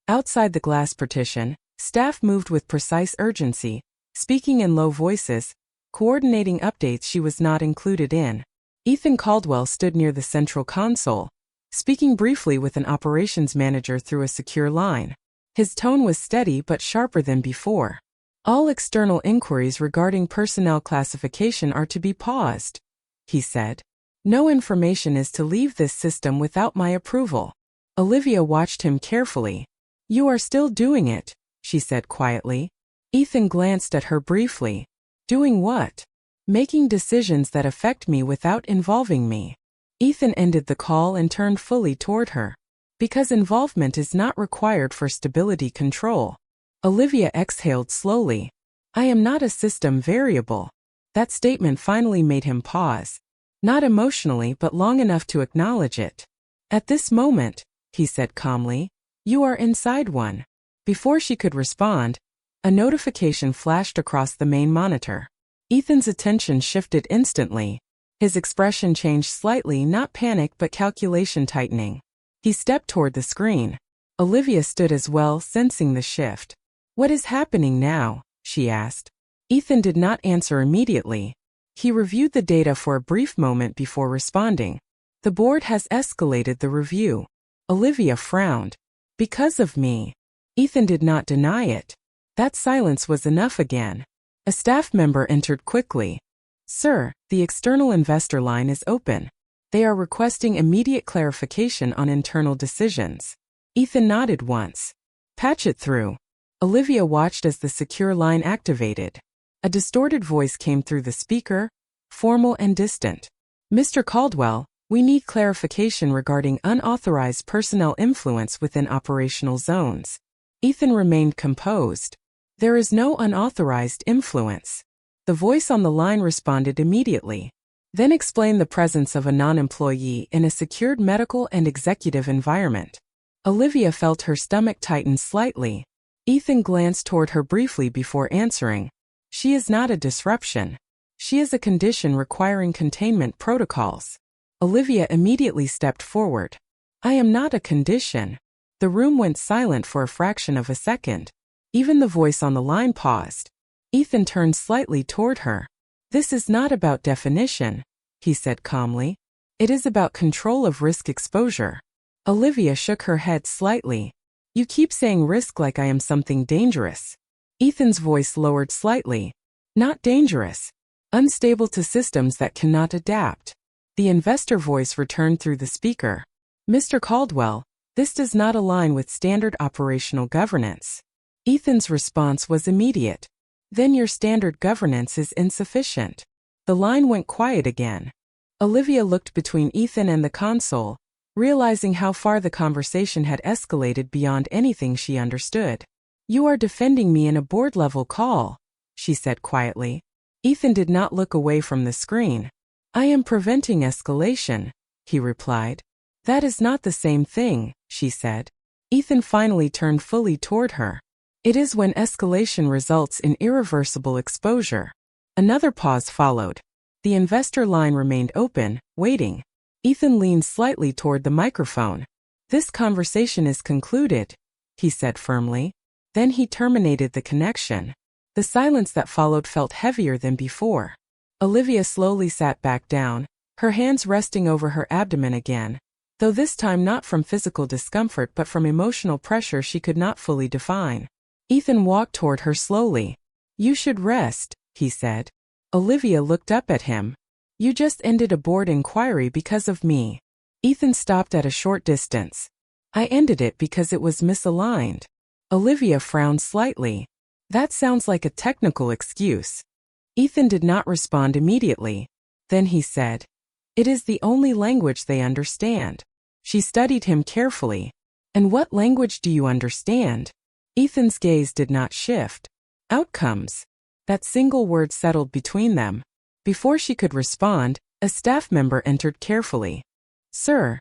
[SPEAKER 1] Outside the glass partition, staff moved with precise urgency, speaking in low voices, coordinating updates she was not included in. Ethan Caldwell stood near the central console, speaking briefly with an operations manager through a secure line. His tone was steady but sharper than before. "All external inquiries regarding personnel classification are to be paused," he said. "No information is to leave this system without my approval." Olivia watched him carefully. "You are still doing it," she said quietly. Ethan glanced at her briefly. "Doing what?" "Making decisions that affect me without involving me." Ethan ended the call and turned fully toward her. "Because involvement is not required for stability control." Olivia exhaled slowly. "I am not a system variable." That statement finally made him pause. Not emotionally, but long enough to acknowledge it. "At this moment," he said calmly, "you are inside one." Before she could respond, a notification flashed across the main monitor. Ethan's attention shifted instantly. His expression changed slightly, not panic but calculation tightening. He stepped toward the screen. Olivia stood as well, sensing the shift. "What is happening now?" she asked. Ethan did not answer immediately. He reviewed the data for a brief moment before responding. "The board has escalated the review." Olivia frowned. "Because of me." Ethan did not deny it. That silence was enough again. A staff member entered quickly. "Sir, the external investor line is open. They are requesting immediate clarification on internal decisions." Ethan nodded once. "Patch it through." Olivia watched as the secure line activated. A distorted voice came through the speaker, formal and distant. "Mr. Caldwell, we need clarification regarding unauthorized personnel influence within operational zones." Ethan remained composed. "There is no unauthorized influence." The voice on the line responded immediately. "Then explain the presence of a non-employee in a secured medical and executive environment." Olivia felt her stomach tighten slightly. Ethan glanced toward her briefly before answering. "She is not a disruption. She is a condition requiring containment protocols." Olivia immediately stepped forward. "I am not a condition." The room went silent for a fraction of a second. Even the voice on the line paused. Ethan turned slightly toward her. "This is not about definition," he said calmly. "It is about control of risk exposure." Olivia shook her head slightly. "You keep saying risk like I am something dangerous." Ethan's voice lowered slightly. "Not dangerous. Unstable to systems that cannot adapt." The investor voice returned through the speaker. "Mr. Caldwell, this does not align with standard operational governance." Ethan's response was immediate. "Then your standard governance is insufficient." The line went quiet again. Olivia looked between Ethan and the console, realizing how far the conversation had escalated beyond anything she understood. "You are defending me in a board-level call," she said quietly. Ethan did not look away from the screen. "I am preventing escalation," he replied. "That is not the same thing," she said. Ethan finally turned fully toward her. It is when escalation results in irreversible exposure. Another pause followed. The investor line remained open, waiting. Ethan leaned slightly toward the microphone. "This conversation is concluded," he said firmly. Then he terminated the connection. The silence that followed felt heavier than before. Olivia slowly sat back down, her hands resting over her abdomen again, though this time not from physical discomfort but from emotional pressure she could not fully define. Ethan walked toward her slowly. "You should rest," he said. Olivia looked up at him. "You just ended a board inquiry because of me." Ethan stopped at a short distance. "I ended it because it was misaligned." Olivia frowned slightly. "That sounds like a technical excuse." Ethan did not respond immediately. Then he said, "It is the only language they understand." She studied him carefully. "And what language do you understand?" Ethan's gaze did not shift. "Outcomes." That single word settled between them. Before she could respond, a staff member entered carefully. "Sir,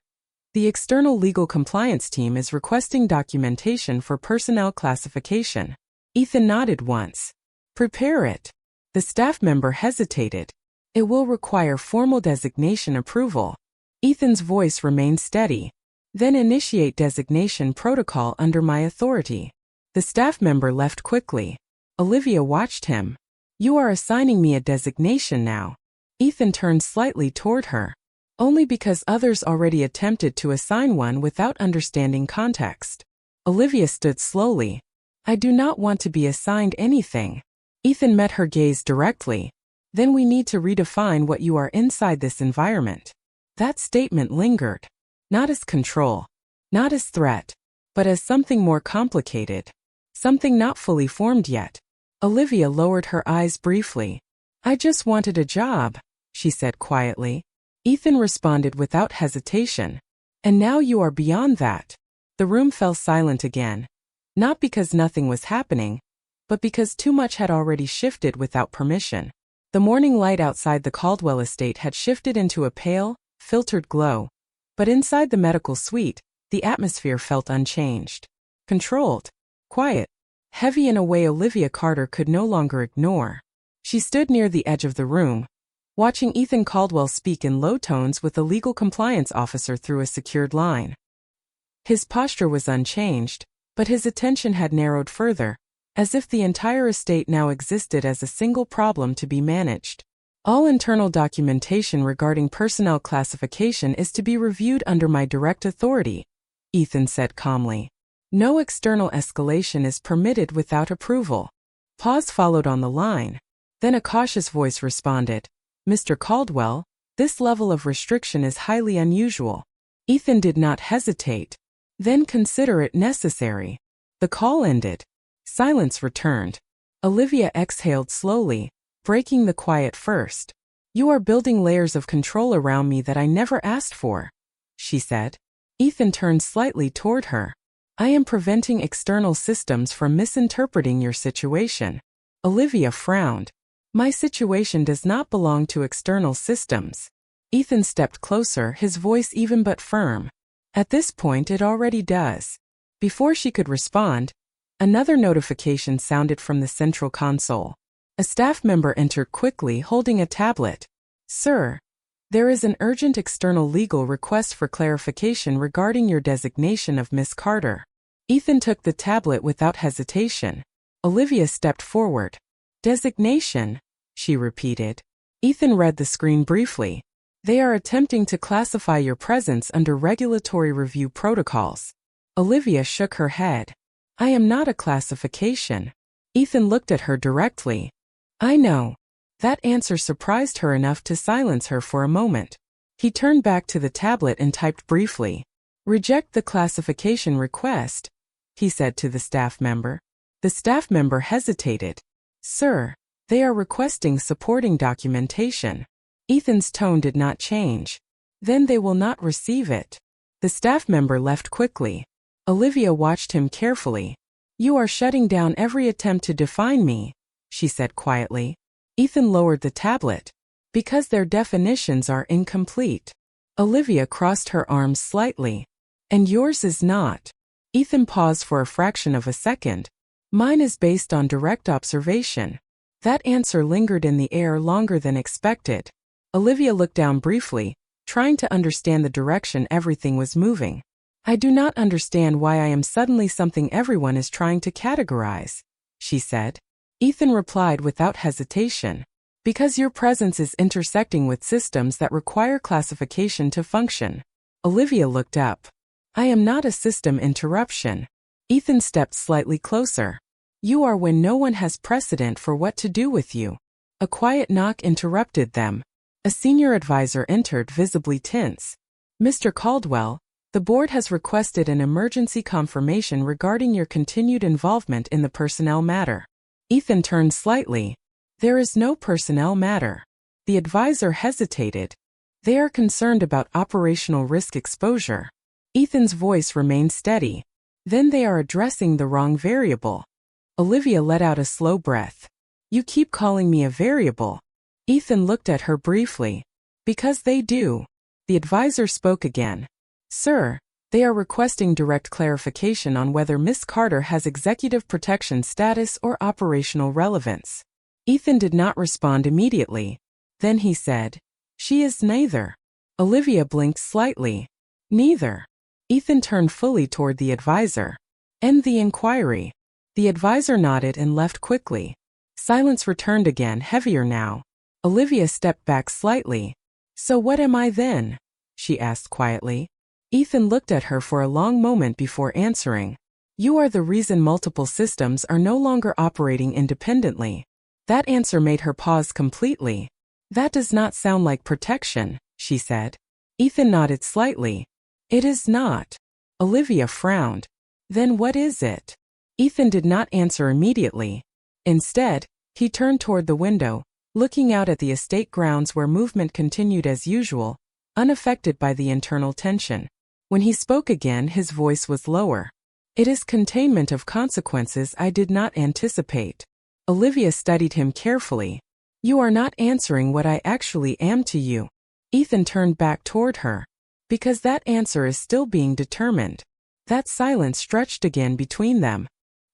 [SPEAKER 1] the external legal compliance team is requesting documentation for personnel classification." Ethan nodded once. "Prepare it." The staff member hesitated. "It will require formal designation approval." Ethan's voice remained steady. "Then initiate designation protocol under my authority." The staff member left quickly. Olivia watched him. "You are assigning me a designation now." Ethan turned slightly toward her. "Only because others already attempted to assign one without understanding context." Olivia stood slowly. "I do not want to be assigned anything." Ethan met her gaze directly. "Then we need to redefine what you are inside this environment." That statement lingered. Not as control, not as threat, but as something more complicated. Something not fully formed yet. Olivia lowered her eyes briefly. "I just wanted a job," she said quietly. Ethan responded without hesitation. "And now you are beyond that." The room fell silent again. Not because nothing was happening, but because too much had already shifted without permission. The morning light outside the Caldwell estate had shifted into a pale, filtered glow. But inside the medical suite, the atmosphere felt unchanged. Controlled. Quiet. Heavy in a way Olivia Carter could no longer ignore. She stood near the edge of the room, watching Ethan Caldwell speak in low tones with a legal compliance officer through a secured line. His posture was unchanged, but his attention had narrowed further, as if the entire estate now existed as a single problem to be managed. "All internal documentation regarding personnel classification is to be reviewed under my direct authority," Ethan said calmly. "No external escalation is permitted without approval." Pause followed on the line. Then a cautious voice responded, "Mr. Caldwell, this level of restriction is highly unusual." Ethan did not hesitate. "Then consider it necessary." The call ended. Silence returned. Olivia exhaled slowly, breaking the quiet first. "You are building layers of control around me that I never asked for," she said. Ethan turned slightly toward her. "I am preventing external systems from misinterpreting your situation." Olivia frowned. "My situation does not belong to external systems." Ethan stepped closer, his voice even but firm. "At this point it already does." Before she could respond, another notification sounded from the central console. A staff member entered quickly holding a tablet. "Sir, there is an urgent external legal request for clarification regarding your designation of Miss Carter." Ethan took the tablet without hesitation. Olivia stepped forward. "Designation?" she repeated. Ethan read the screen briefly. "They are attempting to classify your presence under regulatory review protocols." Olivia shook her head. "I am not a classification." Ethan looked at her directly. "I know." That answer surprised her enough to silence her for a moment. He turned back to the tablet and typed briefly. "Reject the classification request," he said to the staff member. The staff member hesitated. "Sir, they are requesting supporting documentation." Ethan's tone did not change. "Then they will not receive it." The staff member left quickly. Olivia watched him carefully. "You are shutting down every attempt to define me," she said quietly. Ethan lowered the tablet. "Because their definitions are incomplete." Olivia crossed her arms slightly. "And yours is not." Ethan paused for a fraction of a second. Mine is based on direct observation. That answer lingered in the air longer than expected. Olivia looked down briefly, trying to understand the direction everything was moving. I do not understand why I am suddenly something everyone is trying to categorize, she said. Ethan replied without hesitation. Because your presence is intersecting with systems that require classification to function. Olivia looked up. I am not a system interruption. Ethan stepped slightly closer. You are when no one has precedent for what to do with you. A quiet knock interrupted them. A senior advisor entered, visibly tense. Mr. Caldwell, the board has requested an emergency confirmation regarding your continued involvement in the personnel matter. Ethan turned slightly. There is no personnel matter. The advisor hesitated. They are concerned about operational risk exposure. Ethan's voice remained steady. Then they are addressing the wrong variable. Olivia let out a slow breath. You keep calling me a variable. Ethan looked at her briefly. Because they do. The advisor spoke again. Sir, they are requesting direct clarification on whether Miss Carter has executive protection status or operational relevance. Ethan did not respond immediately. Then he said, she is neither. Olivia blinked slightly. Neither. Ethan turned fully toward the advisor. End the inquiry. The advisor nodded and left quickly. Silence returned again, heavier now. Olivia stepped back slightly. So what am I then? She asked quietly. Ethan looked at her for a long moment before answering. You are the reason multiple systems are no longer operating independently. That answer made her pause completely. That does not sound like protection, she said. Ethan nodded slightly. It is not. Olivia frowned. Then what is it? Ethan did not answer immediately. Instead, he turned toward the window, looking out at the estate grounds where movement continued as usual, unaffected by the internal tension. When he spoke again, his voice was lower. It is containment of consequences I did not anticipate. Olivia studied him carefully. You are not answering what I actually am to you. Ethan turned back toward her. Because that answer is still being determined. That silence stretched again between them.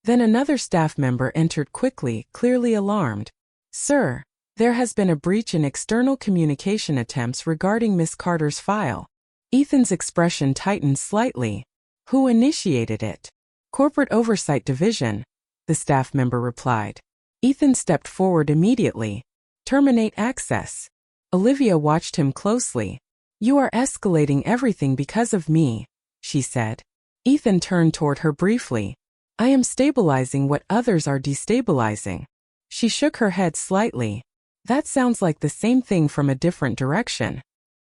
[SPEAKER 1] Then another staff member entered quickly, clearly alarmed. Sir, there has been a breach in external communication attempts regarding Miss Carter's file. Ethan's expression tightened slightly. Who initiated it? Corporate Oversight Division, the staff member replied. Ethan stepped forward immediately. Terminate access. Olivia watched him closely. You are escalating everything because of me, she said. Ethan turned toward her briefly. I am stabilizing what others are destabilizing. She shook her head slightly. That sounds like the same thing from a different direction.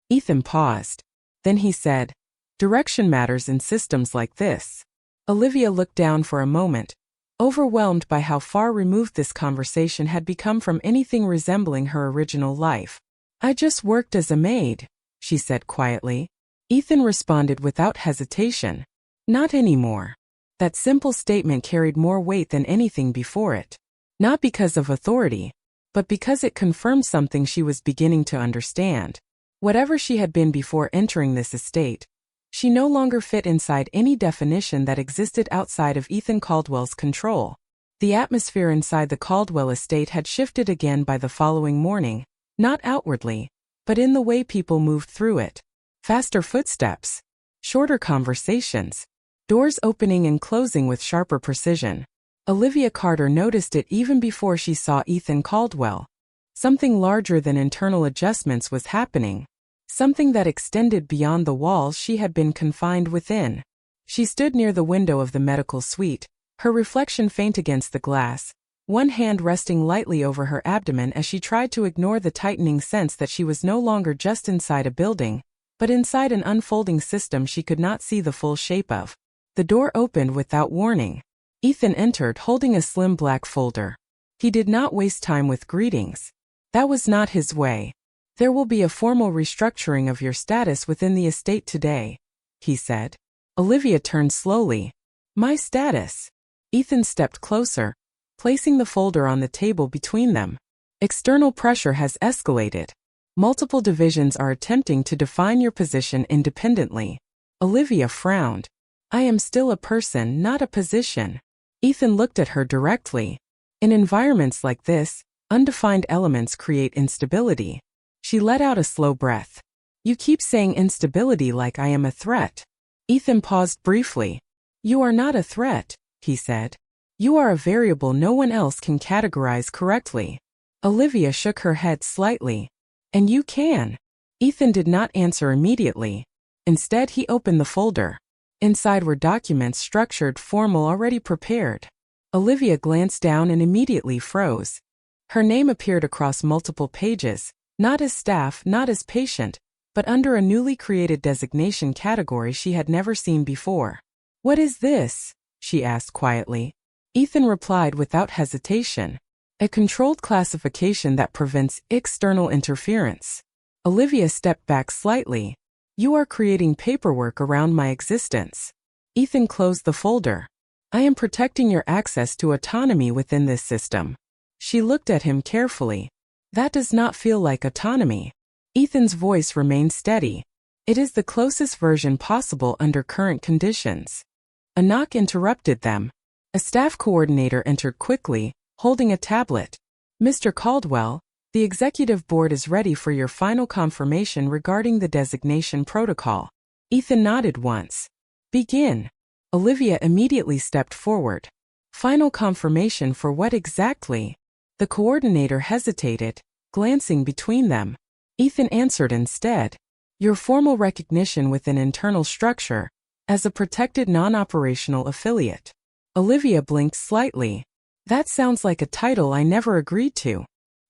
[SPEAKER 1] Ethan paused. Then he said, direction matters in systems like this. Olivia looked down for a moment, overwhelmed by how far removed this conversation had become from anything resembling her original life. I just worked as a maid, she said quietly. Ethan responded without hesitation. Not anymore. That simple statement carried more weight than anything before it. Not because of authority, but because it confirmed something she was beginning to understand. Whatever she had been before entering this estate, she no longer fit inside any definition that existed outside of Ethan Caldwell's control. The atmosphere inside the Caldwell estate had shifted again by the following morning, not outwardly, but in the way people moved through it. Faster footsteps, shorter conversations, doors opening and closing with sharper precision. Olivia Carter noticed it even before she saw Ethan Caldwell. Something larger than internal adjustments was happening. Something that extended beyond the walls she had been confined within. She stood near the window of the medical suite, her reflection faint against the glass, one hand resting lightly over her abdomen as she tried to ignore the tightening sense that she was no longer just inside a building, but inside an unfolding system she could not see the full shape of. The door opened without warning. Ethan entered holding a slim black folder. He did not waste time with greetings. That was not his way. There will be a formal restructuring of your status within the estate today, he said. Olivia turned slowly. My status? Ethan stepped closer, placing the folder on the table between them. External pressure has escalated. Multiple divisions are attempting to define your position independently. Olivia frowned. I am still a person, not a position. Ethan looked at her directly. In environments like this, undefined elements create instability. She let out a slow breath. You keep saying instability like I am a threat. Ethan paused briefly. You are not a threat, he said. You are a variable no one else can categorize correctly. Olivia shook her head slightly. And you can. Ethan did not answer immediately. Instead, he opened the folder. Inside were documents structured, formal, already prepared. Olivia glanced down and immediately froze. Her name appeared across multiple pages, not as staff, not as patient, but under a newly created designation category she had never seen before. What is this? She asked quietly. Ethan replied without hesitation. A controlled classification that prevents external interference. Olivia stepped back slightly. You are creating paperwork around my existence. Ethan closed the folder. I am protecting your access to autonomy within this system. She looked at him carefully. That does not feel like autonomy. Ethan's voice remained steady. It is the closest version possible under current conditions. A knock interrupted them. A staff coordinator entered quickly, holding a tablet. Mr. Caldwell, the executive board is ready for your final confirmation regarding the designation protocol. Ethan nodded once. Begin. Olivia immediately stepped forward. Final confirmation for what exactly? The coordinator hesitated, glancing between them. Ethan answered instead. Your formal recognition with an internal structure, as a protected non-operational affiliate. Olivia blinked slightly. That sounds like a title I never agreed to.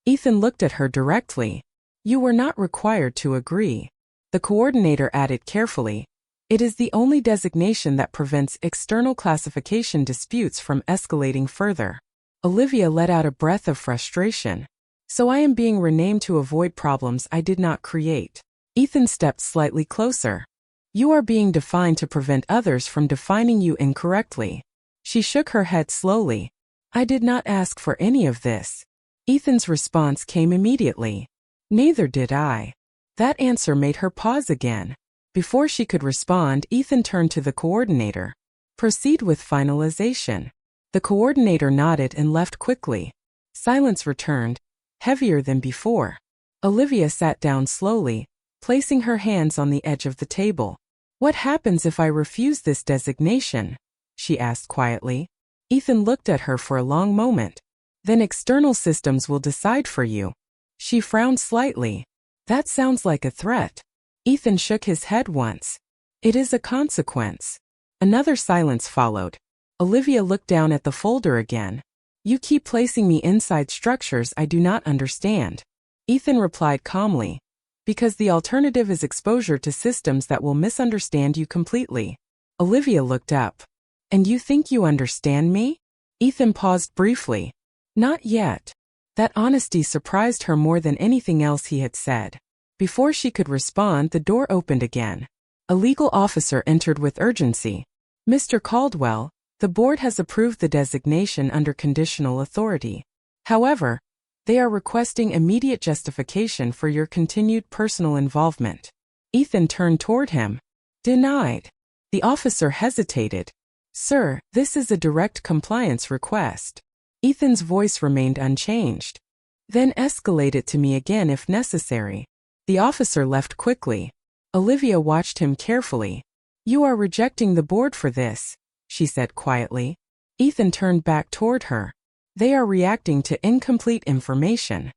[SPEAKER 1] Ethan looked at her directly. You were not required to agree. The coordinator added carefully. It is the only designation that prevents external classification disputes from escalating further. Olivia let out a breath of frustration. So I am being renamed to avoid problems I did not create. Ethan stepped slightly closer. You are being defined to prevent others from defining you incorrectly. She shook her head slowly. I did not ask for any of this. Ethan's response came immediately. Neither did I. That answer made her pause again. Before she could respond, Ethan turned to the coordinator. Proceed with finalization. The coordinator nodded and left quickly. Silence returned, heavier than before. Olivia sat down slowly, placing her hands on the edge of the table. What happens if I refuse this designation? She asked quietly. Ethan looked at her for a long moment. Then external systems will decide for you. She frowned slightly. That sounds like a threat. Ethan shook his head once. It is a consequence. Another silence followed. Olivia looked down at the folder again. You keep placing me inside structures I do not understand. Ethan replied calmly. Because the alternative is exposure to systems that will misunderstand you completely. Olivia looked up. And you think you understand me? Ethan paused briefly. Not yet. That honesty surprised her more than anything else he had said. Before she could respond, the door opened again. A legal officer entered with urgency. Mr. Caldwell, the board has approved the designation under conditional authority. However, they are requesting immediate justification for your continued personal involvement. Ethan turned toward him. Denied. The officer hesitated. Sir, this is a direct compliance request. Ethan's voice remained unchanged. Then escalate it to me again if necessary. The officer left quickly. Olivia watched him carefully. You are rejecting the board for this, she said quietly. Ethan turned back toward her. They are reacting to incomplete information.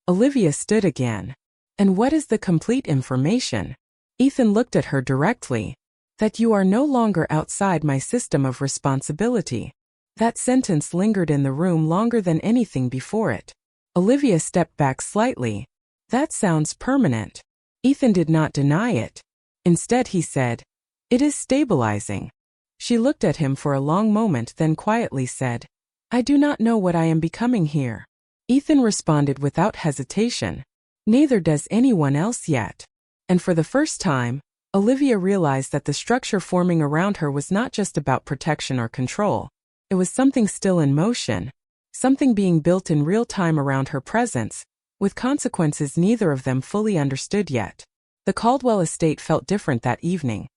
[SPEAKER 1] Olivia stood again. And what is the complete information? Ethan looked at her directly. That you are no longer outside my system of responsibility. That sentence lingered in the room longer than anything before it. Olivia stepped back slightly. That sounds permanent. Ethan did not deny it. Instead he said, it is stabilizing. She looked at him for a long moment, then quietly said, I do not know what I am becoming here. Ethan responded without hesitation. Neither does anyone else yet. And for the first time, Olivia realized that the structure forming around her was not just about protection or control. It was something still in motion, something being built in real time around her presence, with consequences neither of them fully understood yet. The Caldwell estate felt different that evening.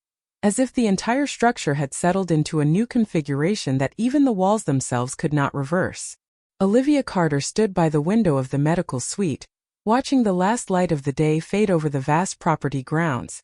[SPEAKER 1] as if the entire structure had settled into a new configuration that even the walls themselves could not reverse. Olivia Carter stood by the window of the medical suite, watching the last light of the day fade over the vast property grounds.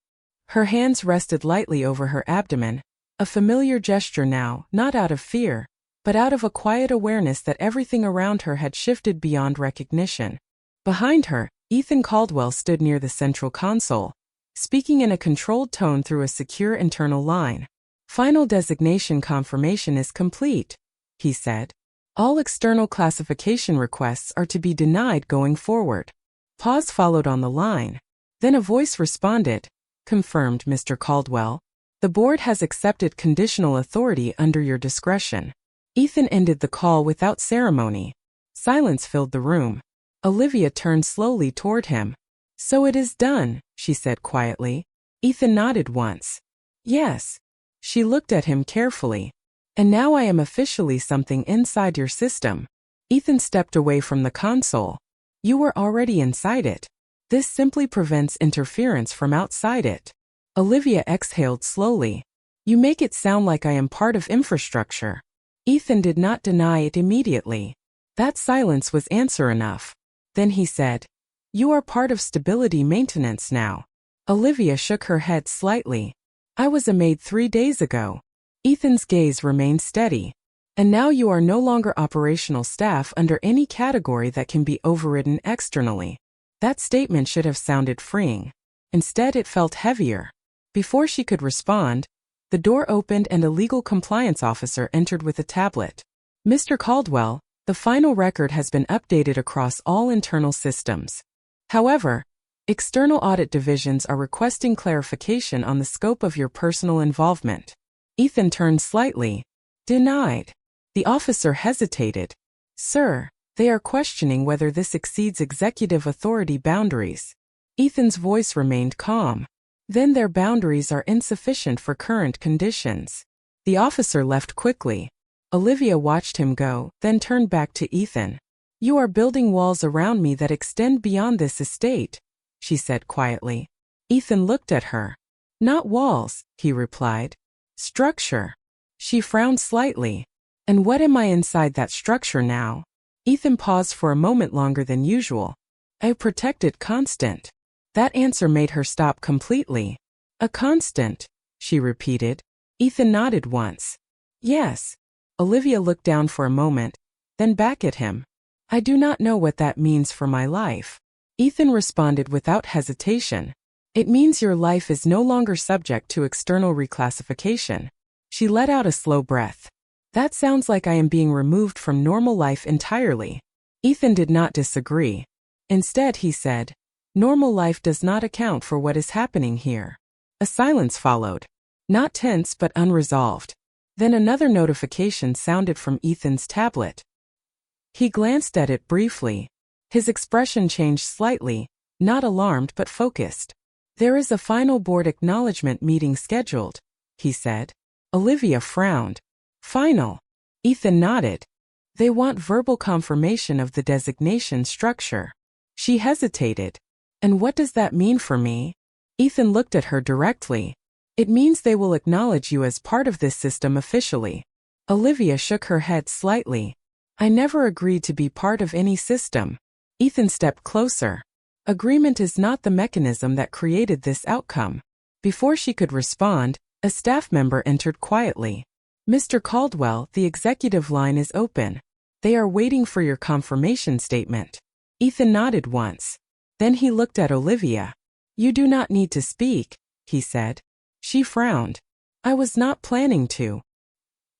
[SPEAKER 1] Her hands rested lightly over her abdomen, a familiar gesture now, not out of fear, but out of a quiet awareness that everything around her had shifted beyond recognition. Behind her, Ethan Caldwell stood near the central console, speaking in a controlled tone through a secure internal line. "Final designation confirmation is complete," he said. "All external classification requests are to be denied going forward." Pause followed on the line. Then a voice responded, "Confirmed, Mr. Caldwell. The board has accepted conditional authority under your discretion." Ethan ended the call without ceremony. Silence filled the room. Olivia turned slowly toward him. "So it is done," she said quietly. Ethan nodded once. "Yes." She looked at him carefully. "And now I am officially something inside your system." Ethan stepped away from the console. "You were already inside it. This simply prevents interference from outside it." Olivia exhaled slowly. "You make it sound like I am part of infrastructure." Ethan did not deny it immediately. That silence was answer enough. Then he said, "You are part of stability maintenance now." Olivia shook her head slightly. "I was a maid 3 days ago." Ethan's gaze remained steady. "And now you are no longer operational staff under any category that can be overridden externally." That statement should have sounded freeing. Instead, it felt heavier. Before she could respond, the door opened and a legal compliance officer entered with a tablet. "Mr. Caldwell, the final record has been updated across all internal systems. However, external audit divisions are requesting clarification on the scope of your personal involvement." Ethan turned slightly. "Denied." The officer hesitated. "Sir, they are questioning whether this exceeds executive authority boundaries." Ethan's voice remained calm. "Then their boundaries are insufficient for current conditions." The officer left quickly. Olivia watched him go, then turned back to Ethan. "You are building walls around me that extend beyond this estate," she said quietly. Ethan looked at her. "Not walls," he replied. "Structure." She frowned slightly. "And what am I inside that structure now?" Ethan paused for a moment longer than usual. "A protected constant." That answer made her stop completely. "A constant," she repeated. Ethan nodded once. "Yes." Olivia looked down for a moment, then back at him. "I do not know what that means for my life." Ethan responded without hesitation. "It means your life is no longer subject to external reclassification." She let out a slow breath. "That sounds like I am being removed from normal life entirely." Ethan did not disagree. Instead, he said, "Normal life does not account for what is happening here." A silence followed. Not tense but unresolved. Then another notification sounded from Ethan's tablet. He glanced at it briefly. His expression changed slightly, not alarmed but focused. "There is a final board acknowledgement meeting scheduled," he said. Olivia frowned. "Final?" Ethan nodded. "They want verbal confirmation of the designation structure." She hesitated. "And what does that mean for me?" Ethan looked at her directly. "It means they will acknowledge you as part of this system officially." Olivia shook her head slightly. "I never agreed to be part of any system." Ethan stepped closer. "Agreement is not the mechanism that created this outcome." Before she could respond, a staff member entered quietly. "Mr. Caldwell, the executive line is open. They are waiting for your confirmation statement." Ethan nodded once. Then he looked at Olivia. "You do not need to speak," he said. She frowned. "I was not planning to."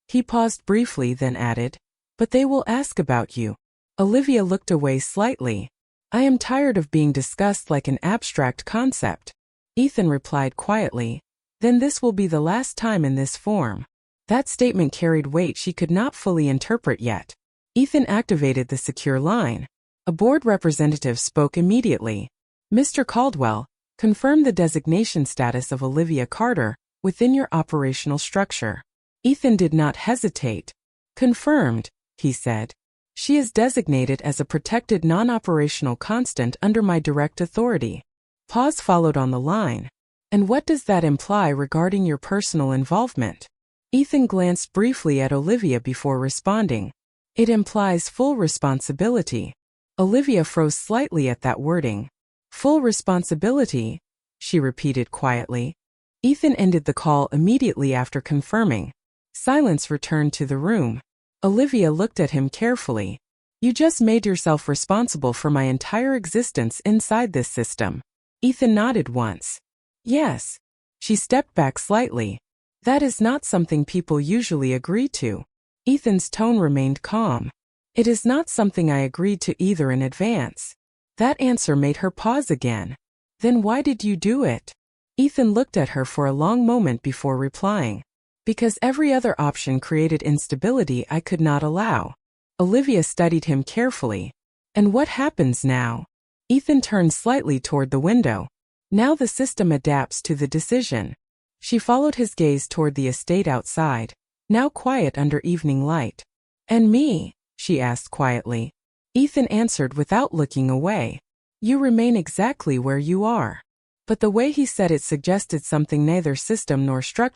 [SPEAKER 1] He paused briefly, then added, "But they will ask about you." Olivia looked away slightly. "I am tired of being discussed like an abstract concept." Ethan replied quietly, "Then this will be the last time in this form." That statement carried weight she could not fully interpret yet. Ethan activated the secure line. A board representative spoke immediately. "Mr. Caldwell, confirm the designation status of Olivia Carter within your operational structure." Ethan did not hesitate. "Confirmed," he said. "She is designated as a protected non-operational constant under my direct authority." Pause followed on the line. And what does that imply regarding your personal involvement? Ethan glanced briefly at Olivia before responding. It implies full responsibility. Olivia froze slightly at that wording. Full responsibility, she repeated quietly. Ethan ended the call immediately after confirming. Silence returned to the room. Olivia looked at him carefully. You just made yourself responsible for my entire existence inside this system. Ethan nodded once. Yes. She stepped back slightly. That is not something people usually agree to. Ethan's tone remained calm. It is not something I agreed to either in advance. That answer made her pause again. Then why did you do it? Ethan looked at her for a long moment before replying. Because every other option created instability I could not allow. Olivia studied him carefully. And what happens now? Ethan turned slightly toward the window. Now the system adapts to the decision. She followed his gaze toward the estate outside, now quiet under evening light. And me? She asked quietly. Ethan answered without looking away. You remain exactly where you are. But the way he said it suggested something neither system nor structure